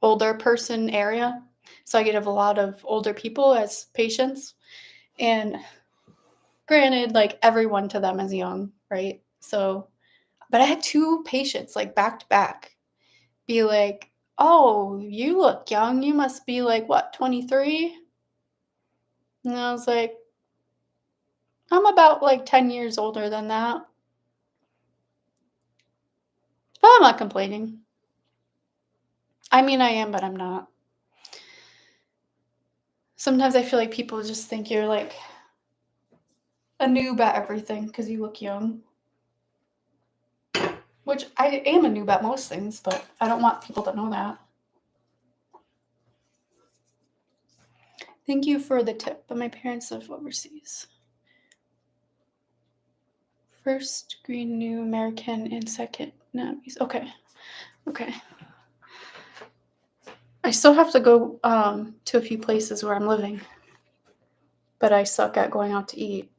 older person area. So I get a lot of older people as patients. And granted, everyone to them is young, right? So, but I had two patients back to back be like, "Oh, you look young. You must be what, 23?" And I was like, "I'm about 10 years older than that." But I'm not complaining. I mean, I am, but I'm not. Sometimes I feel like people just think you're a noob at everything because you look young. Which I am a noob at most things, but I don't want people to know that. Thank you for the tip, but my parents live overseas. First green new American and second Vietnamese. Okay. I still have to go to a few places where I'm living, but I suck at going out to eat.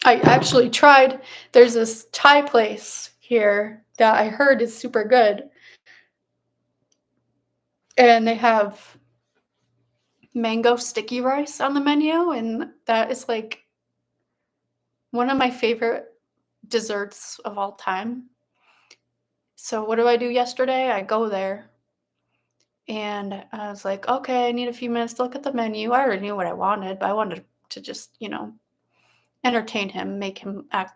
I actually tried. There's this Thai place here that I heard is super good, and they have mango sticky rice on the menu, and that is one of my favorite desserts of all time. So what do I do yesterday? I go there and I was like, okay, I need a few minutes to look at the menu. I already knew what I wanted, but I wanted to just, entertain him, make him act,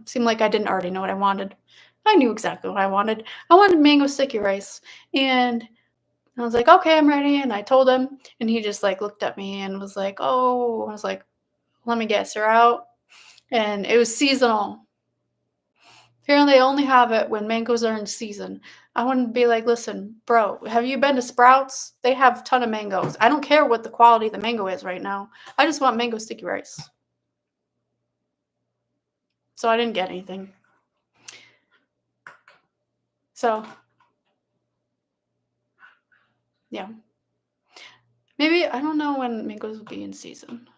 seem like I didn't already know what I wanted. I knew exactly what I wanted. I wanted mango sticky rice. And I was like, okay, I'm ready. And I told him, and he just looked at me and was like, oh, I was like, let me guess, you're out. And it was seasonal. Apparently, they only have it when mangoes are in season. I want to be like, listen, bro, have you been to Sprouts? They have a ton of mangoes. I don't care what the quality of the mango is right now. I just want mango sticky rice. So I didn't get anything. So, yeah. Maybe, I don't know when mangoes will be in season.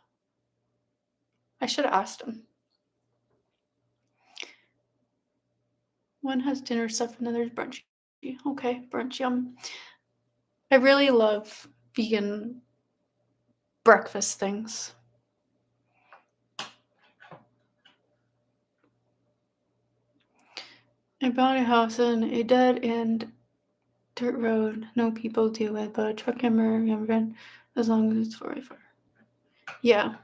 I should have asked him. One has dinner stuff, another's brunch. Okay, brunch, yum. I really love vegan breakfast things. I bought a house in a dead end dirt road. No people do it, but a truck camera run as long as it's 44. Yeah.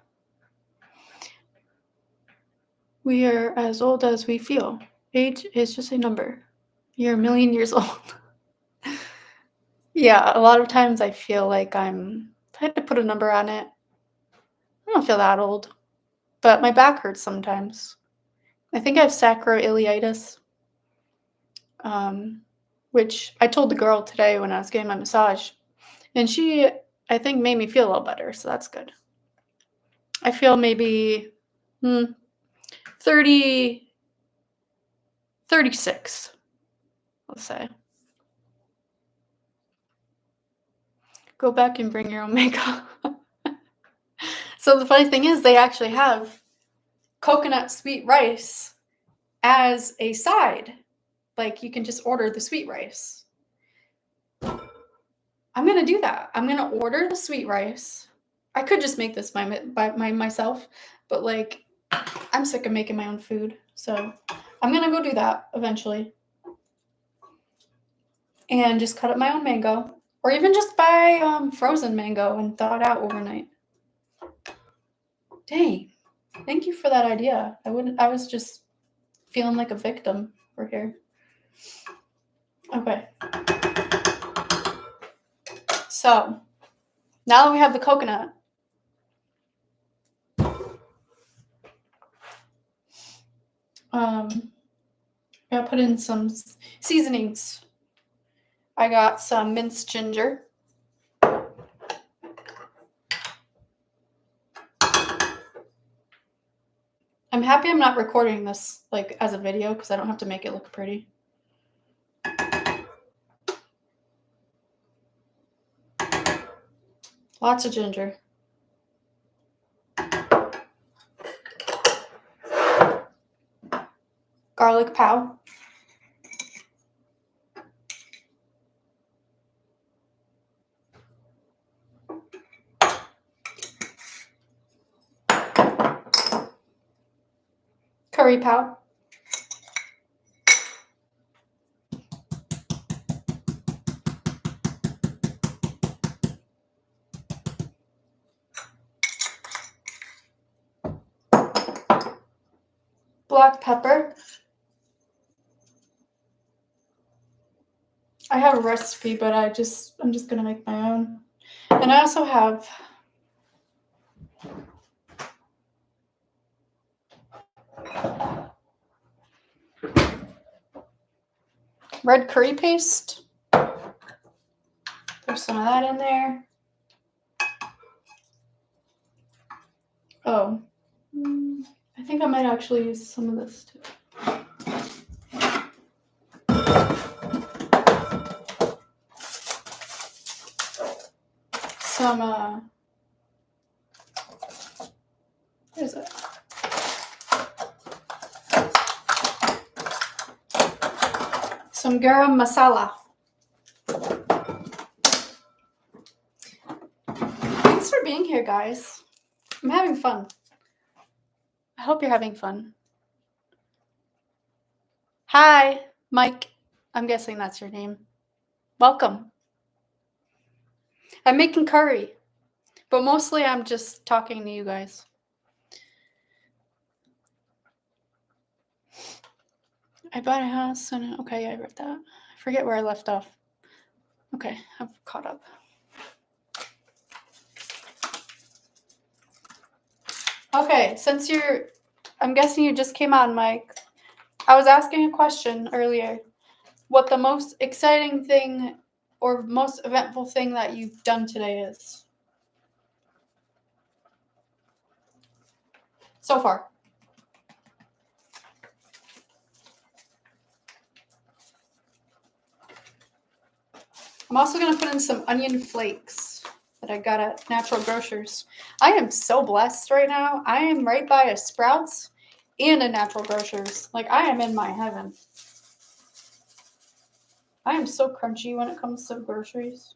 We are as old as we feel. Age is just a number. You're a million years old. Yeah, a lot of times I feel like if I had to put a number on it, I don't feel that old. But my back hurts sometimes. I think I have sacroiliitis, which I told the girl today when I was getting my massage, and she, I think, made me feel a little better, so that's good. I feel maybe 30, 36, let's say. Go back and bring your own makeup. So the funny thing is, they actually have coconut sweet rice as a side. Like, you can just order the sweet rice. I'm gonna do that. I'm gonna order the sweet rice. I could just make this myself, but like, I'm sick of making my own food, so I'm gonna go do that eventually, and just cut up my own mango, or even just buy frozen mango and thaw it out overnight. Dang! Thank you for that idea. I was just feeling like a victim over here. Okay. So now that we have the coconut, I gotta put in some seasonings. I got some minced ginger. I'm happy I'm not recording this like as a video because I don't have to make it look pretty. Lots of ginger. Garlic powder. Curry powder. Black pepper. I have a recipe, but I'm just gonna make my own. And I also have red curry paste. There's some of that in there. Oh, I think I might actually use some of this too. Some, what is it? Some garam masala. Thanks for being here, guys. I'm having fun. I hope you're having fun. Hi, Mike. I'm guessing that's your name. Welcome. I'm making curry, but mostly I'm just talking to you guys. I bought a house and okay, I read that. I forget where I left off. Okay, I've caught up. Okay, since I'm guessing you just came on, Mike. I was asking a question earlier. What the most exciting thing or most eventful thing that you've done today is? So far. I'm also going to put in some onion flakes that I got at Natural Grocers. I am so blessed right now. I am right by a Sprouts and a Natural Grocers. Like, I am in my heaven. I am so crunchy when it comes to groceries.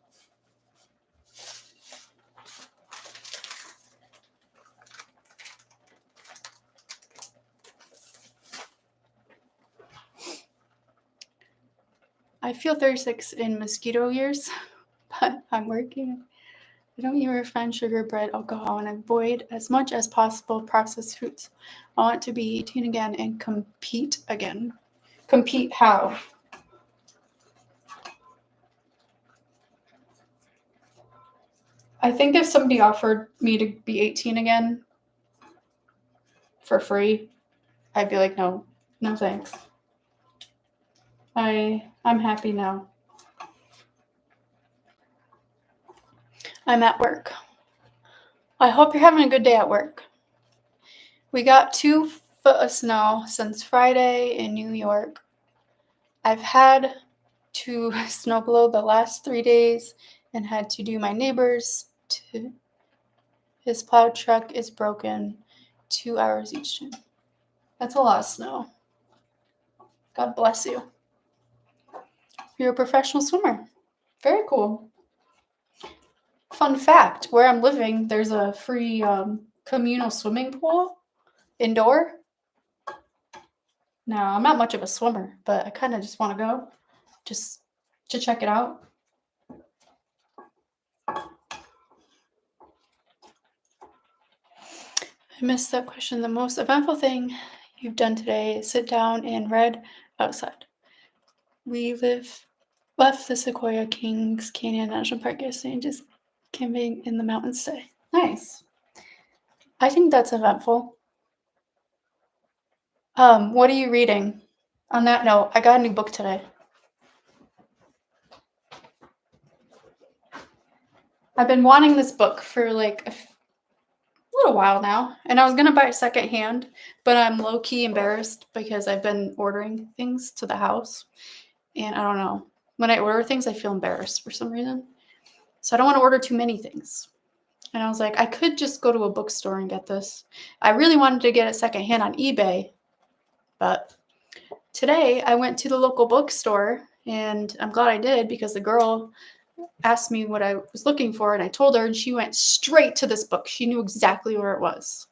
I feel 36 in mosquito years, but I'm working. I don't eat refined sugar, bread, alcohol, and avoid as much as possible processed foods. I want to be 18 again and compete again. Compete how? I think if somebody offered me to be 18 again for free, I'd be like, no, no thanks. I'm happy now. I'm at work. I hope you're having a good day at work. We got 2 foot of snow since Friday in New York. I've had to snowblow the last 3 days and had to do my neighbor's. His plow truck is broken 2 hours each time. That's a lot of snow. God bless you. You're a professional swimmer. Very cool. Fun fact, where I'm living, there's a free communal swimming pool indoor. Now, I'm not much of a swimmer, but I kind of just want to go just to check it out. I missed that question. The most eventful thing you've done today is sit down and read outside. We left the Sequoia Kings Canyon National Park yesterday and just camping in the mountains today. Nice. I think that's eventful. What are you reading? On that note, I got a new book today. I've been wanting this book for like a little while now, and I was gonna buy it secondhand, but I'm low-key embarrassed because I've been ordering things to the house, and I don't know. When I order things, I feel embarrassed for some reason. So I don't want to order too many things. And I was like, I could just go to a bookstore and get this. I really wanted to get it secondhand on eBay, but today I went to the local bookstore, and I'm glad I did because the girl asked me what I was looking for, and I told her, and she went straight to this book. She knew exactly where it was.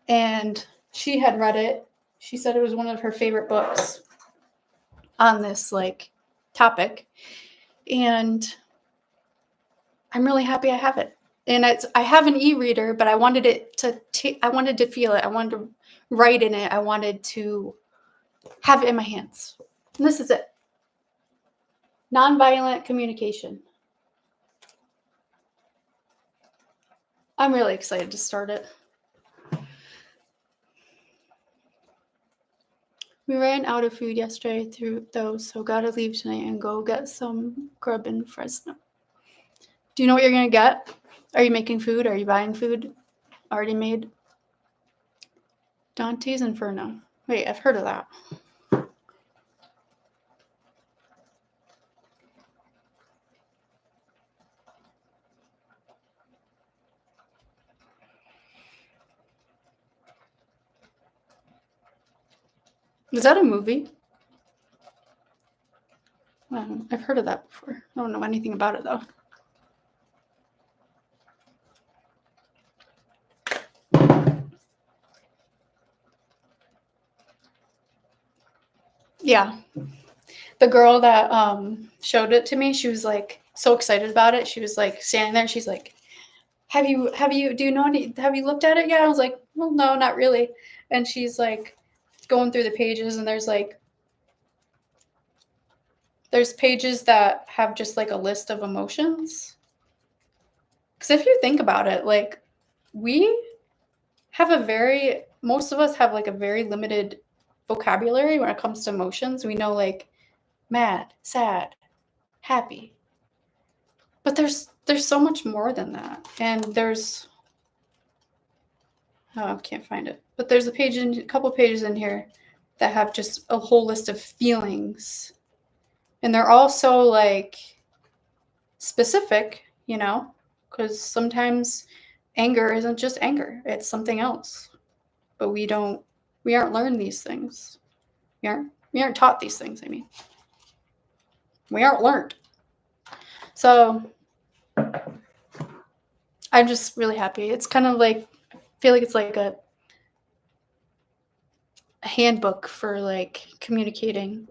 And she had read it. She said it was one of her favorite books on this like topic. And I'm really happy I have it. And I have an e-reader, but I wanted it to I wanted to feel it. I wanted to write in it. I wanted to have it in my hands. And this is it. Nonviolent communication. I'm really excited to start it. We ran out of food yesterday so gotta leave tonight and go get some grub in Fresno. Do you know what you're gonna get? Are you making food? Are you buying food already made? Dante's Inferno. Wait, I've heard of that. Is that a movie? I've heard of that before. I don't know anything about it though. Yeah. The girl that showed it to me, she was like so excited about it. She was like standing there. She's like, have you looked at it yet? I was like, well, no, not really. And she's like going through the pages, and there's pages that have just like a list of emotions. Because if you think about it, like we have most of us have like a very limited vocabulary when it comes to emotions. We know like mad, sad, happy. But there's so much more than that. And I can't find it. But there's a couple pages in here that have just a whole list of feelings. And they're all so like specific, because sometimes anger isn't just anger. It's something else. But we aren't learned these things. We aren't taught these things, I mean. We aren't learned. So I'm just really happy. It's kind of like, I feel like it's like a handbook for like communicating.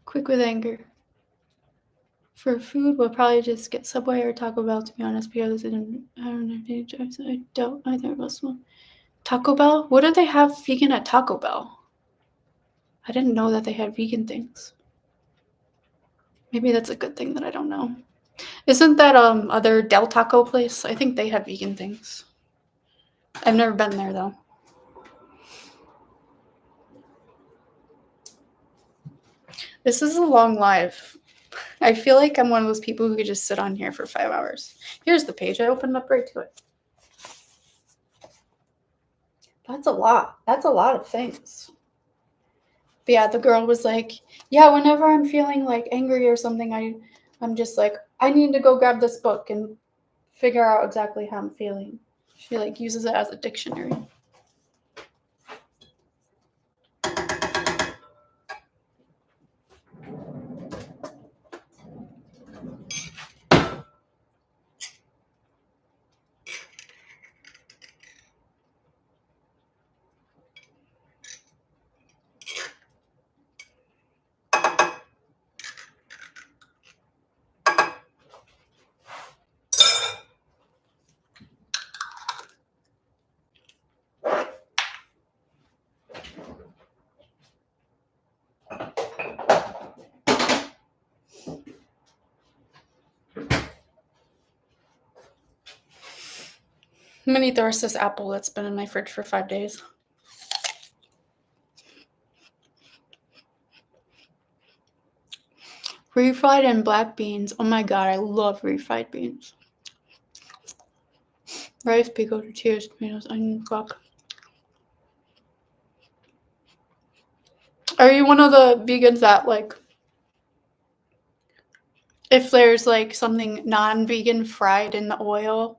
Quick with anger. For food, we'll probably just get Subway or Taco Bell, to be honest, because I don't know either of us will. Taco Bell? What do they have vegan at Taco Bell? I didn't know that they had vegan things. Maybe that's a good thing that I don't know. Isn't that other Del Taco place? I think they have vegan things. I've never been there though. This is a long live. I feel like I'm one of those people who could just sit on here for 5 hours. Here's the page. I opened up right to it. That's a lot. That's a lot of things. But yeah, the girl was like, yeah, whenever I'm feeling like angry or something, I'm just like, I need to go grab this book and figure out exactly how I'm feeling. She like uses it as a dictionary. I'm gonna eat the rest of this apple that's been in my fridge for 5 days. Refried and black beans. Oh my god, I love refried beans. Rice, pico, tortillas, tomatoes, onion, guac. Are you one of the vegans that like, if there's like something non-vegan fried in the oil,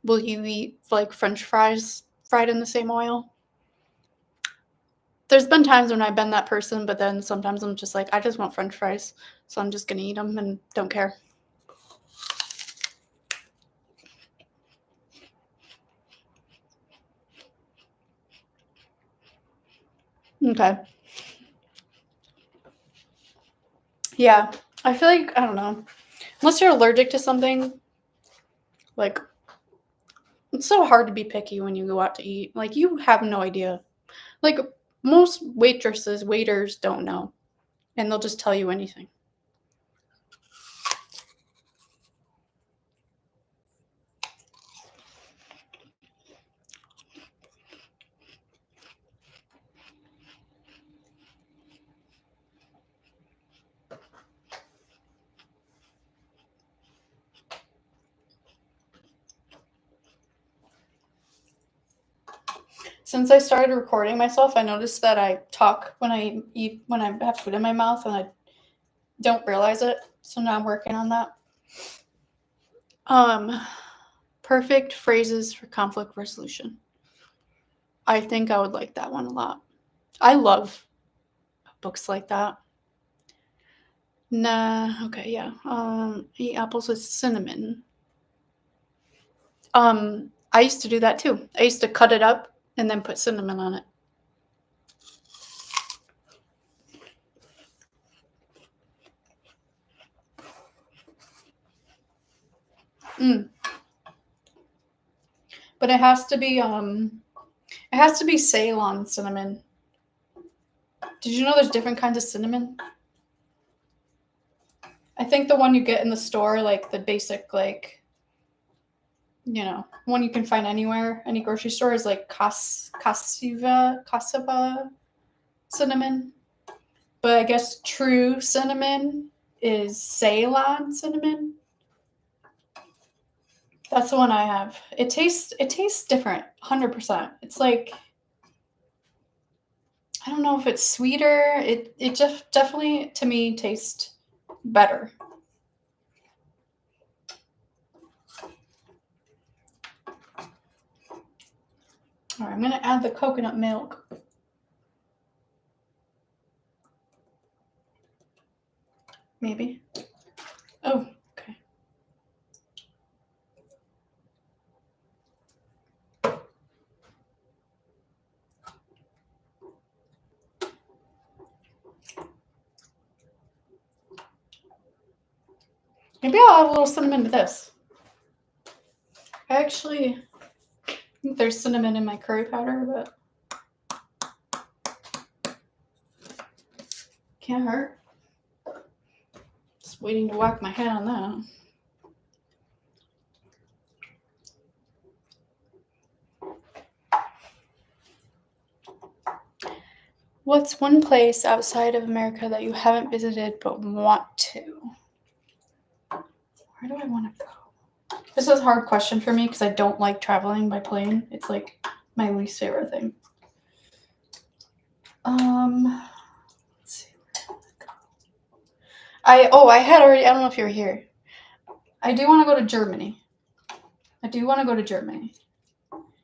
will you eat like French fries fried in the same oil? There's been times when I've been that person, but then sometimes I'm just like, I just want French fries, so I'm just gonna eat them and don't care. Okay. Yeah, I feel like, I don't know, unless you're allergic to something, like, it's so hard to be picky when you go out to eat. Like, you have no idea. Like, most waiters don't know, and they'll just tell you anything. Since I started recording myself, I noticed that I talk when I eat, when I have food in my mouth, and I don't realize it. So now I'm working on that. Perfect phrases for conflict resolution. I think I would like that one a lot. I love books like that. Nah, okay, yeah. Eat apples with cinnamon. I used to do that too. I used to cut it up and then put cinnamon on it. But it has to be Ceylon cinnamon. Did you know there's different kinds of cinnamon? I think the one you get in the store, like the basic, like, you know, one you can find anywhere, any grocery store, is like Cassiva cinnamon. But I guess true cinnamon is Ceylon cinnamon. That's the one I have. It tastes different, 100%. It's like, I don't know if it's sweeter. It just definitely to me tastes better. All right, I'm gonna add the coconut milk. Maybe. Oh, okay. Maybe I'll add a little cinnamon to this. I actually think there's cinnamon in my curry powder, but can't hurt. Just waiting to whack my head on that. What's one place outside of America that you haven't visited but want to? Where do I want to go? This is a hard question for me because I don't like traveling by plane. It's like my least favorite thing. Let's see. I don't know if you were here. I do want to go to Germany.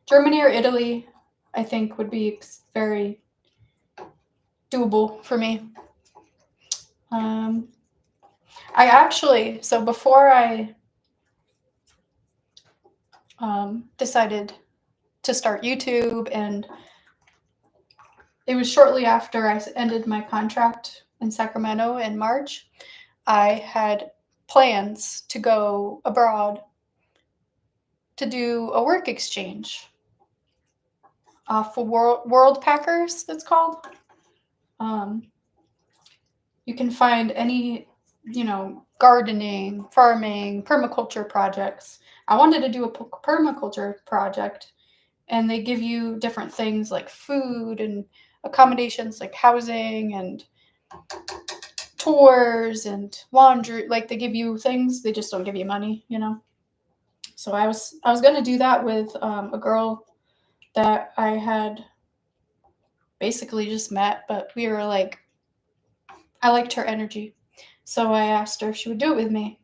Germany or Italy, I think, would be very doable for me. Before I decided to start YouTube, and it was shortly after I ended my contract in Sacramento in March, I had plans to go abroad to do a work exchange for World Packers, it's called. You can find any, gardening, farming, permaculture projects. I wanted to do a permaculture project, and they give you different things like food and accommodations like housing and tours and laundry. Like, they give you things, they just don't give you money, So I was going to do that with a girl that I had basically just met, but we were like, I liked her energy. So I asked her if she would do it with me.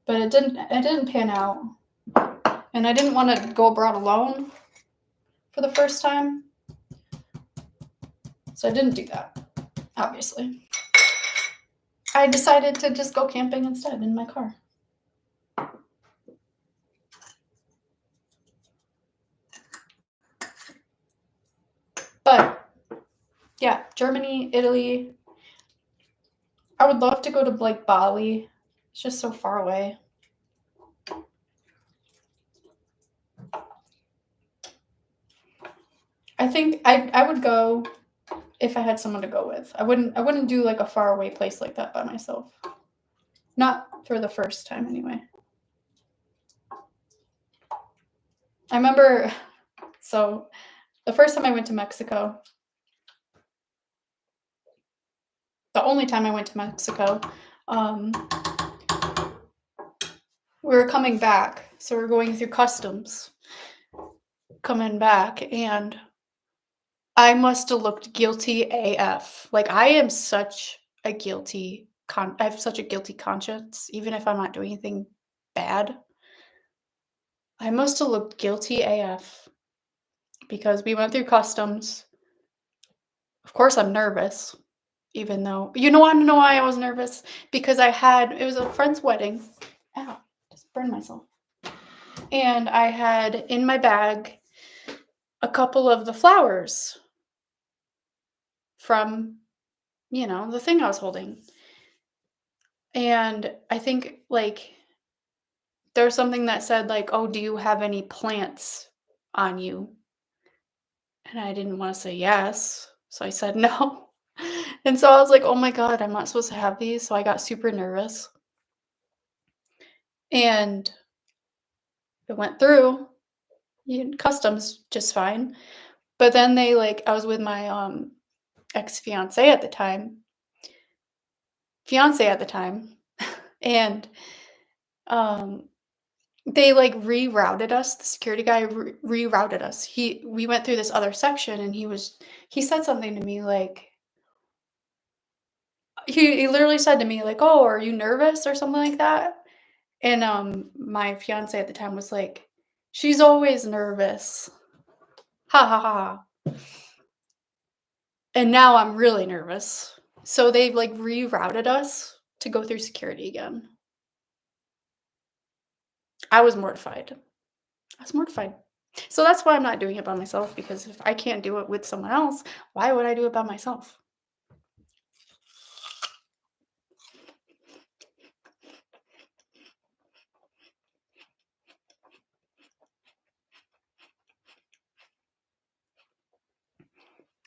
But it didn't pan out. And I didn't want to go abroad alone for the first time. So I didn't do that, obviously. I decided to just go camping instead in my car. But yeah, Germany, Italy. I would love to go to like Bali. It's just so far away. I think I would go if I had someone to go with. I wouldn't do like a far away place like that by myself. Not for the first time anyway. I remember, so the first time I went to Mexico, the only time I went to Mexico, we were coming back. So we're going through customs, coming back, and I must have looked guilty AF. Like, I am such a guilty I have such a guilty conscience, even if I'm not doing anything bad. I must have looked guilty AF because we went through customs. Of course, I'm nervous, even though, I know why I was nervous? Because it was a friend's wedding. Ow, just burned myself. And I had in my bag a couple of the flowers from, the thing I was holding. And I think, like, there was something that said, like, "Oh, do you have any plants on you?" And I didn't want to say yes. So I said no. And so I was like, "Oh my God, I'm not supposed to have these." So I got super nervous. And it went through customs just fine. But then I was with my ex-fiance at the time, fiance at the time, and they rerouted us. The security guy rerouted us. We went through this other section, and he said something to me like, he literally said to me like, "Oh, are you nervous?" or something like that. And my fiance at the time was like, "She's always nervous. Ha ha ha." And now I'm really nervous. So they've rerouted us to go through security again. I was mortified. So that's why I'm not doing it by myself, because if I can't do it with someone else, why would I do it by myself?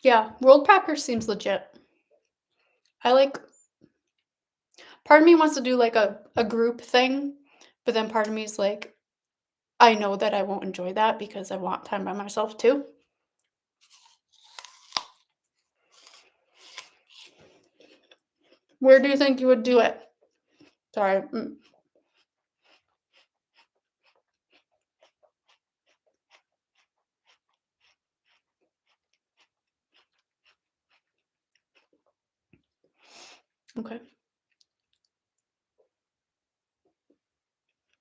Yeah, World Packer seems legit. Part of me wants to do like a group thing, but then part of me is like, I know that I won't enjoy that because I want time by myself too. Where do you think you would do it? Sorry. Okay.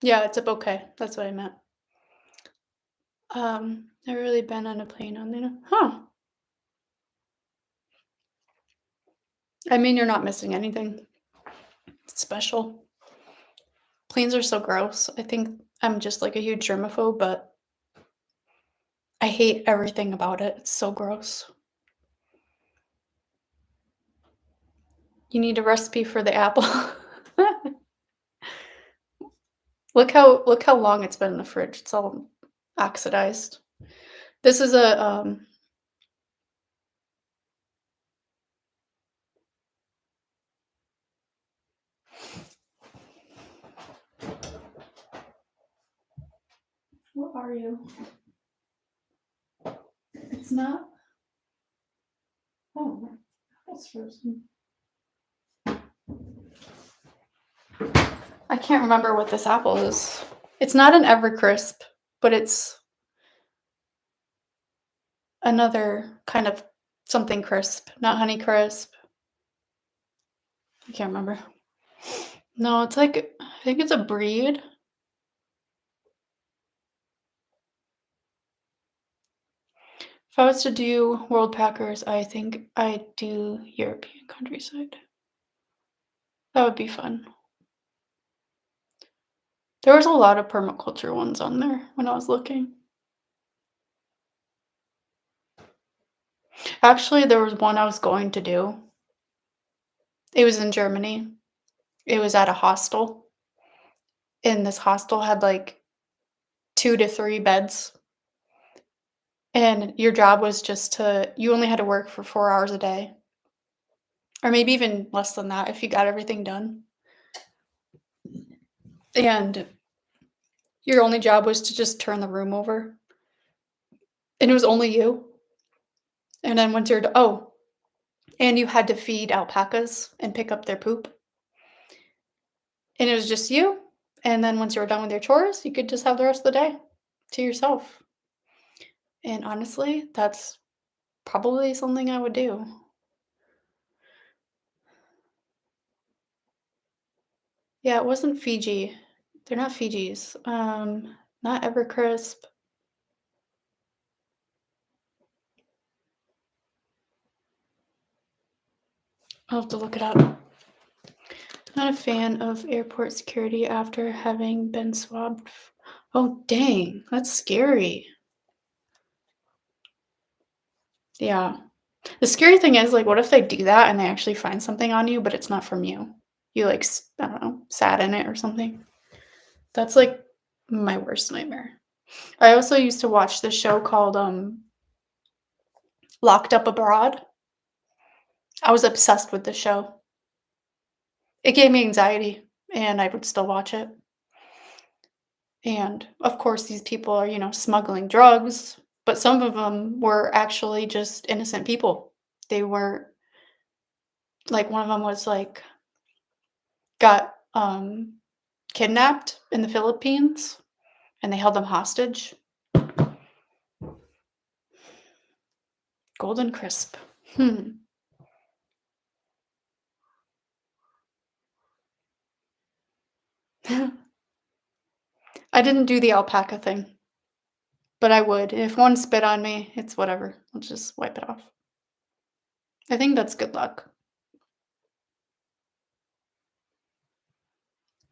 Yeah, it's a bouquet. That's what I meant. Never really been on a plane on there. Huh. I mean, you're not missing anything special. Planes are so gross. I think I'm just like a huge germaphobe, but I hate everything about it. It's so gross. You need a recipe for the apple. Look how long it's been in the fridge. It's all oxidized. This is a what are you? It's not. Oh, my apple's frozen. I can't remember what this apple is. It's not an Evercrisp, but it's another kind of something crisp, not Honey Crisp. I can't remember. No, it's like I think it's a breed. If I was to do World Packers, I think I'd do European countryside. That would be fun. There was a lot of permaculture ones on there when I was looking. Actually, there was one I was going to do. It was in Germany. It was at a hostel, and this hostel had like 2 to 3 beds, and your job was just to you only had to work for 4 hours a day, or maybe even less than that if you got everything done. And your only job was to just turn the room over, and it was only you. And then once you're d oh, and you had to feed alpacas and pick up their poop, and it was just you, and then once you were done with your chores, you could just have the rest of the day to yourself. And honestly, that's probably something I would do. Yeah, it wasn't Fiji. They're not Fijis. Not Evercrisp. I'll have to look it up. Not a fan of airport security after having been swabbed. Oh, dang. That's scary. Yeah. The scary thing is, like, what if they do that and they actually find something on you, but it's not from you? You, like, I don't know, sat in it or something. That's, like, my worst nightmare. I also used to watch this show called Locked Up Abroad. I was obsessed with the show. It gave me anxiety, and I would still watch it. And of course, these people are, smuggling drugs, but some of them were actually just innocent people. They were like one of them was like got kidnapped in the Philippines and they held them hostage. Golden crisp. Hmm. I didn't do the alpaca thing, but I would. If one spit on me, it's whatever. I'll just wipe it off. I think that's good luck.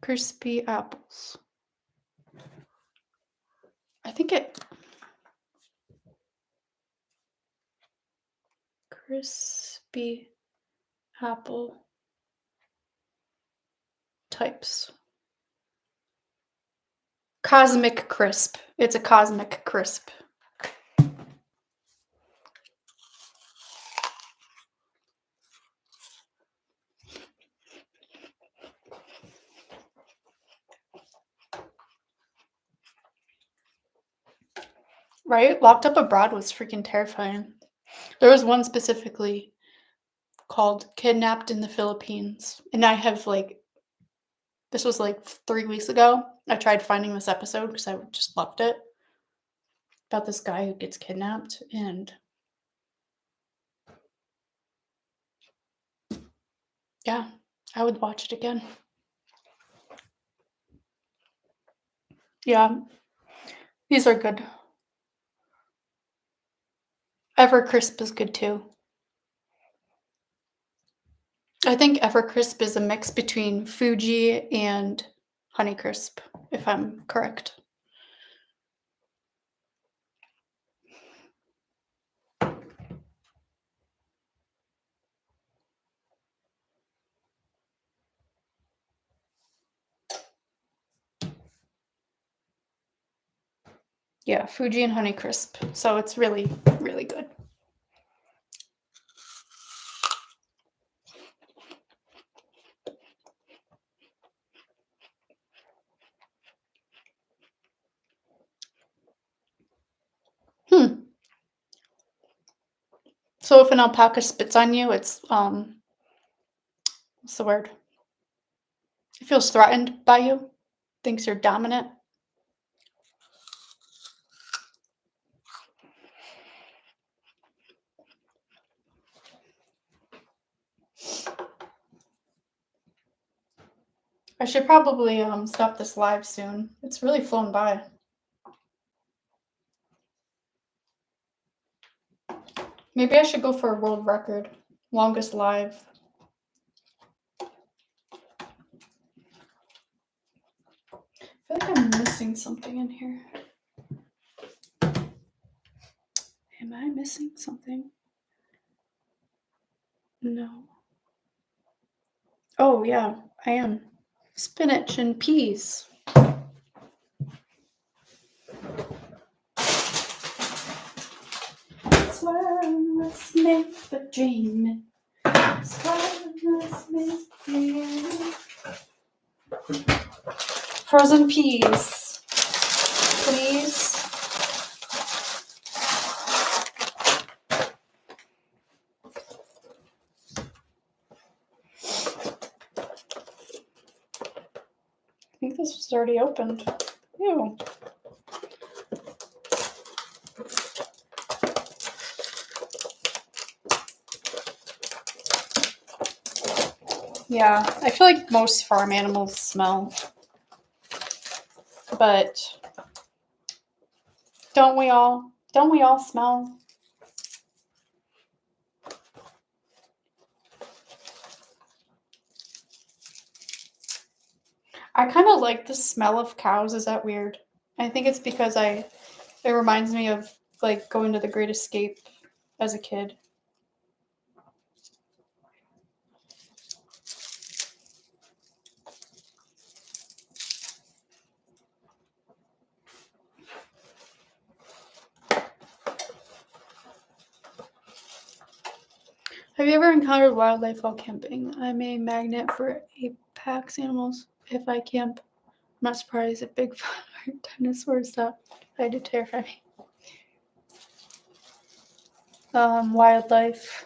Crispy apples. I think it crispy apple types. Cosmic crisp. It's a cosmic crisp. Right? Locked Up Abroad was freaking terrifying. There was one specifically called Kidnapped in the Philippines. And I have this was 3 weeks ago. I tried finding this episode because I just loved it. About this guy who gets kidnapped. And yeah, I would watch it again. Yeah, these are good. Evercrisp is good too. I think Evercrisp is a mix between Fuji and Honeycrisp, if I'm correct. Yeah, Fuji and Honeycrisp. So it's really, really good. So if an alpaca spits on you, it's what's the word? It feels threatened by you, thinks you're dominant. I should probably stop this live soon. It's really flown by. Maybe I should go for a world record. Longest live. I feel like I'm missing something in here. Am I missing something? No. Oh, yeah, I am. Spinach and peas. That's why I was made for dreaming. That's why I was made for dreaming. Frozen peas. Please. I think this was already opened. Ew. Yeah, I feel like most farm animals smell. But don't we all? Don't we all smell? I kind of like the smell of cows. Is that weird? I think it's because it reminds me of going to the Great Escape as a kid. Have you ever encountered wildlife while camping? I'm a magnet for apex animals. If I camp, I'm not surprised if big dinosaurs stop. They do terrify me. Wildlife.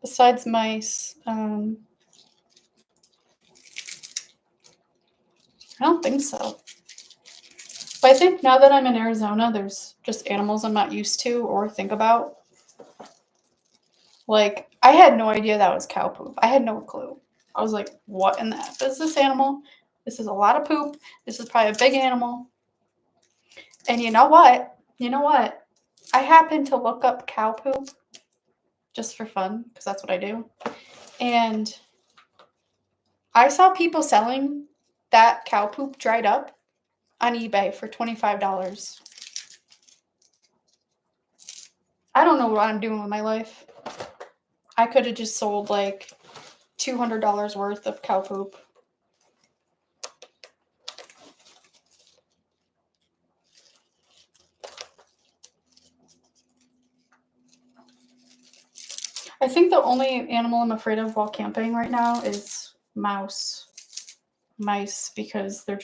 Besides mice, I don't think so. But I think now that I'm in Arizona, there's just animals I'm not used to or think about. I had no idea that was cow poop. I had no clue. I was like, what in the F is this animal? This is a lot of poop. This is probably a big animal. And you know what? I happened to look up cow poop just for fun, because that's what I do. And I saw people selling that cow poop dried up on eBay for $25. I don't know what I'm doing with my life. I could have just sold $200 worth of cow poop. I think the only animal I'm afraid of while camping right now is mice, because they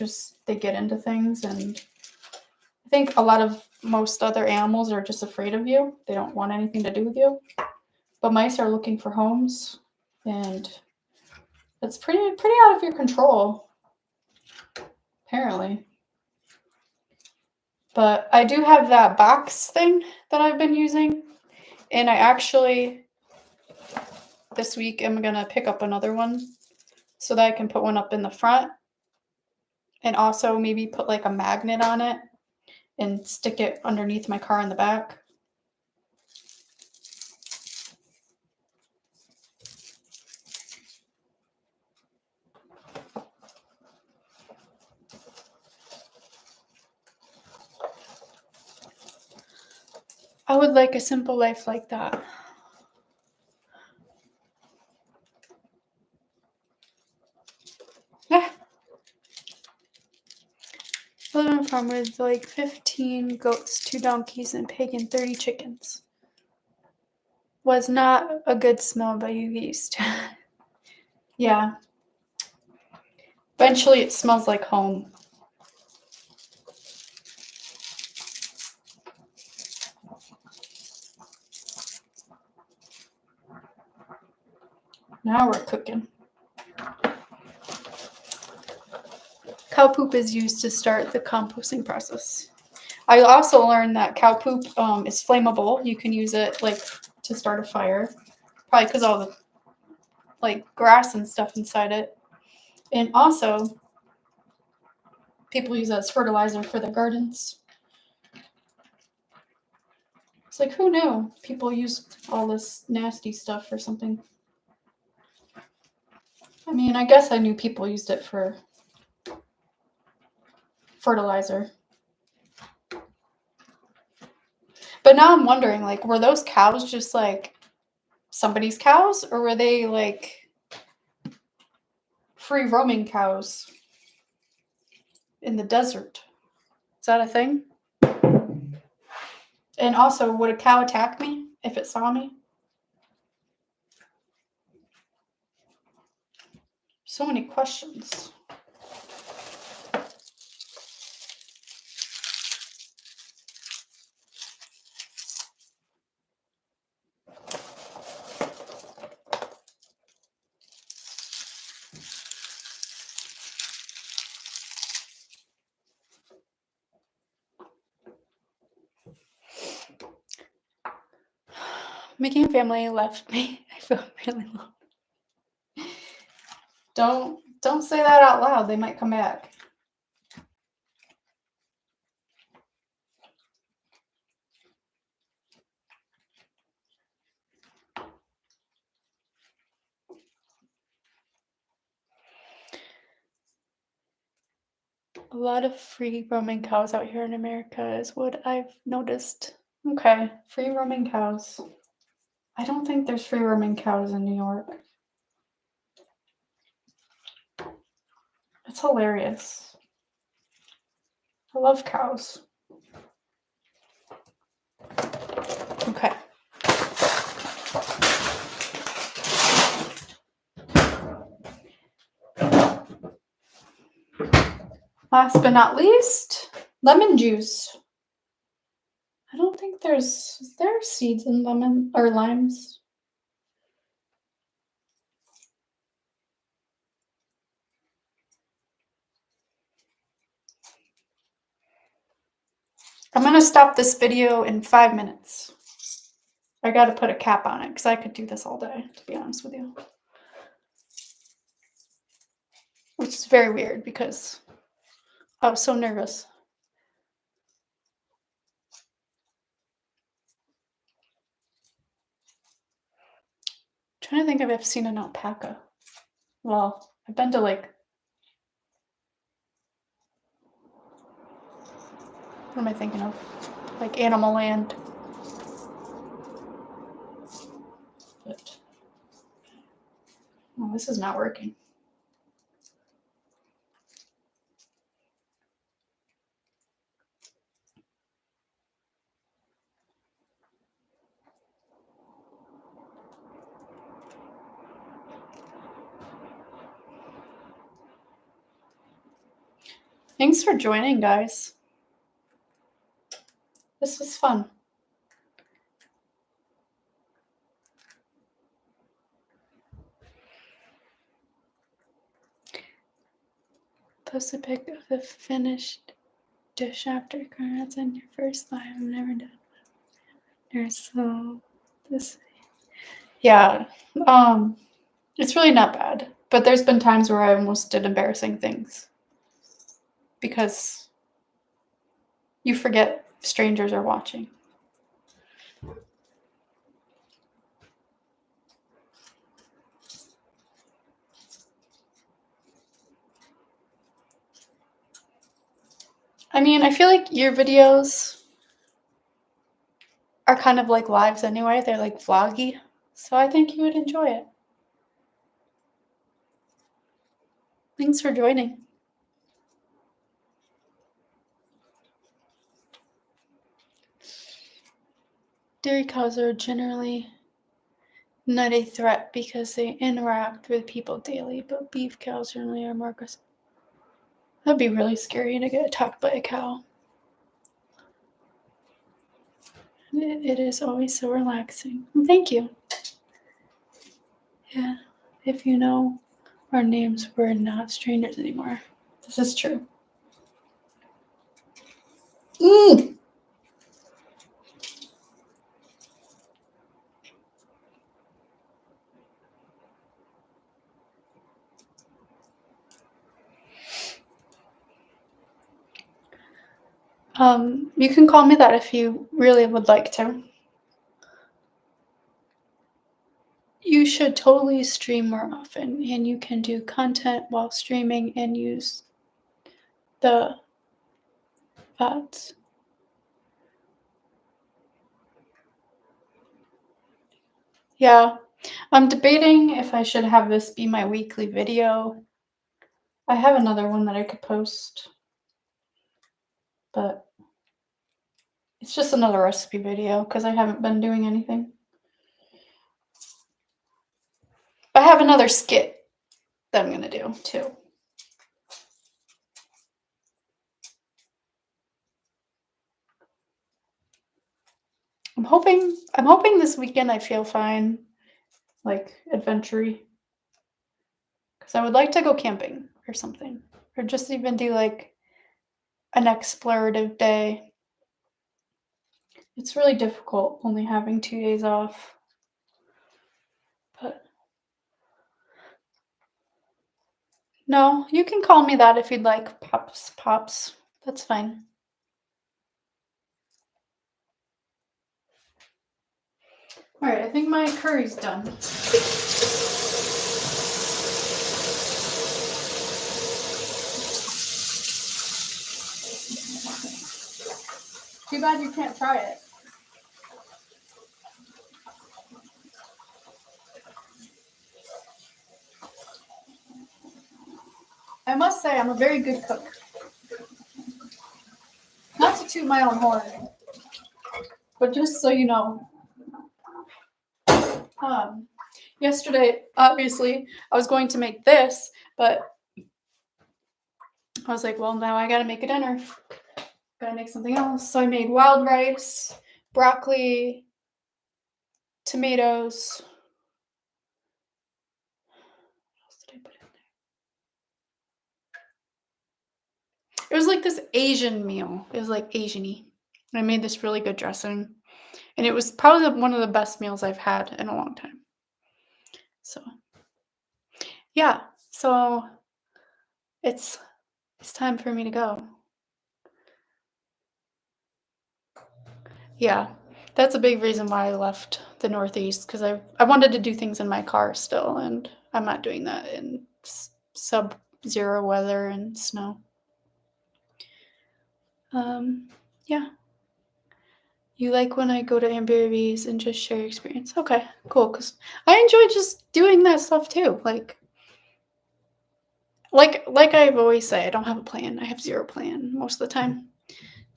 get into things, and I think most other animals are just afraid of you. They don't want anything to do with you. But mice are looking for homes. And it's pretty out of your control, apparently. But I do have that box thing that I've been using, and I actually this week I'm gonna pick up another one so that I can put one up in the front, and also maybe put like a magnet on it and stick it underneath my car in the back. I would like a simple life like that. Yeah. Live on a farm with like 15 goats, 2 donkeys, and pig, and 30 chickens. Was not a good smell by yeast. Yeah. Eventually it smells like home. Now we're cooking. Cow poop is used to start the composting process. I also learned that cow poop is flammable. You can use it like to start a fire, probably because all the like grass and stuff inside it. And also, people use it as fertilizer for their gardens. It's like, who knew people used all this nasty stuff for something? I mean, I guess I knew people used it for fertilizer. But now I'm wondering, like, were those cows just like somebody's cows, or were they like free roaming cows in the desert? Is that a thing? And also, would a cow attack me if it saw me? So many questions. Making a family left me. I feel really low. Don't say that out loud. They might come back. A lot of free roaming cows out here in America is what I've noticed. Okay, free roaming cows. I don't think there's free roaming cows in New York. It's hilarious. I love cows. Okay. Last but not least, lemon juice. I don't think is there seeds in lemon or limes? I'm gonna stop this video in 5 minutes. I gotta put a cap on it because I could do this all day, to be honest with you. Which is very weird because I was so nervous. I'm trying to think if I've seen an alpaca. Well, I've been to like, what am I thinking of? Like Animal Land. But, oh, this is not working. Thanks for joining, guys. This was fun. Post a pic of the finished dish after. Congrats on your first live. I've never done. There's so this. Yeah, it's really not bad. But there's been times where I almost did embarrassing things because you forget strangers are watching. I mean, I feel like your videos are kind of like lives anyway. They're like vloggy. So I think you would enjoy it. Thanks for joining. Dairy cows are generally not a threat because they interact with people daily, but beef cows generally are more aggressive. That'd be really scary to get attacked by a cow. It is always so relaxing. Thank you. Yeah, if you know our names, we're not strangers anymore. This is true. Mm. You can call me that if you really would like to. You should totally stream more often, and you can do content while streaming and use the VODs. Yeah, I'm debating if I should have this be my weekly video. I have another one that I could post, but it's just another recipe video because I haven't been doing anything. I have another skit that I'm going to do too. I'm hoping this weekend I feel fine, like adventure-y. Because I would like to go camping or something. Or just even do like an explorative day. It's really difficult only having 2 days off. But no, you can call me that if you'd like. Pops. That's fine. Alright, I think my curry's done. Too bad you can't try it. I must say, I'm a very good cook. Not to toot my own horn, but just so you know. Yesterday, obviously, I was going to make this, but I was like, well, now I gotta make a dinner. Gotta make something else. So I made wild rice, broccoli, tomatoes. What else did I put in there? It was like this Asian meal. It was like Asian-y. I made this really good dressing. And it was probably one of the best meals I've had in a long time. So, yeah. So it's time for me to go. Yeah. That's a big reason why I left the Northeast because I wanted to do things in my car still, and I'm not doing that in sub-zero weather and snow. Yeah. You like when I go to Airbnbs and just share your experience? Okay, cool. Because I enjoy just doing that stuff too. Like I always say, I don't have a plan. I have zero plan most of the time.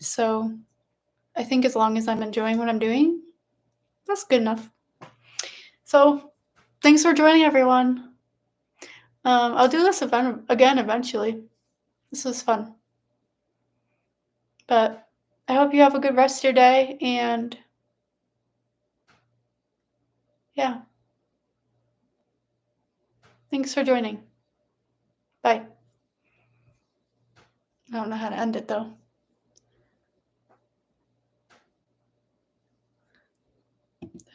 So I think as long as I'm enjoying what I'm doing, that's good enough. So thanks for joining, everyone. I'll do this event again eventually. This was fun. But I hope you have a good rest of your day, and yeah. Thanks for joining. Bye. I don't know how to end it though.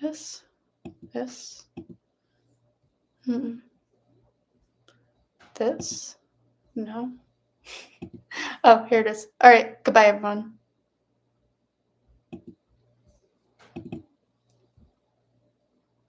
This. Mm-mm. This. No. Oh, here it is. All right. Goodbye, everyone.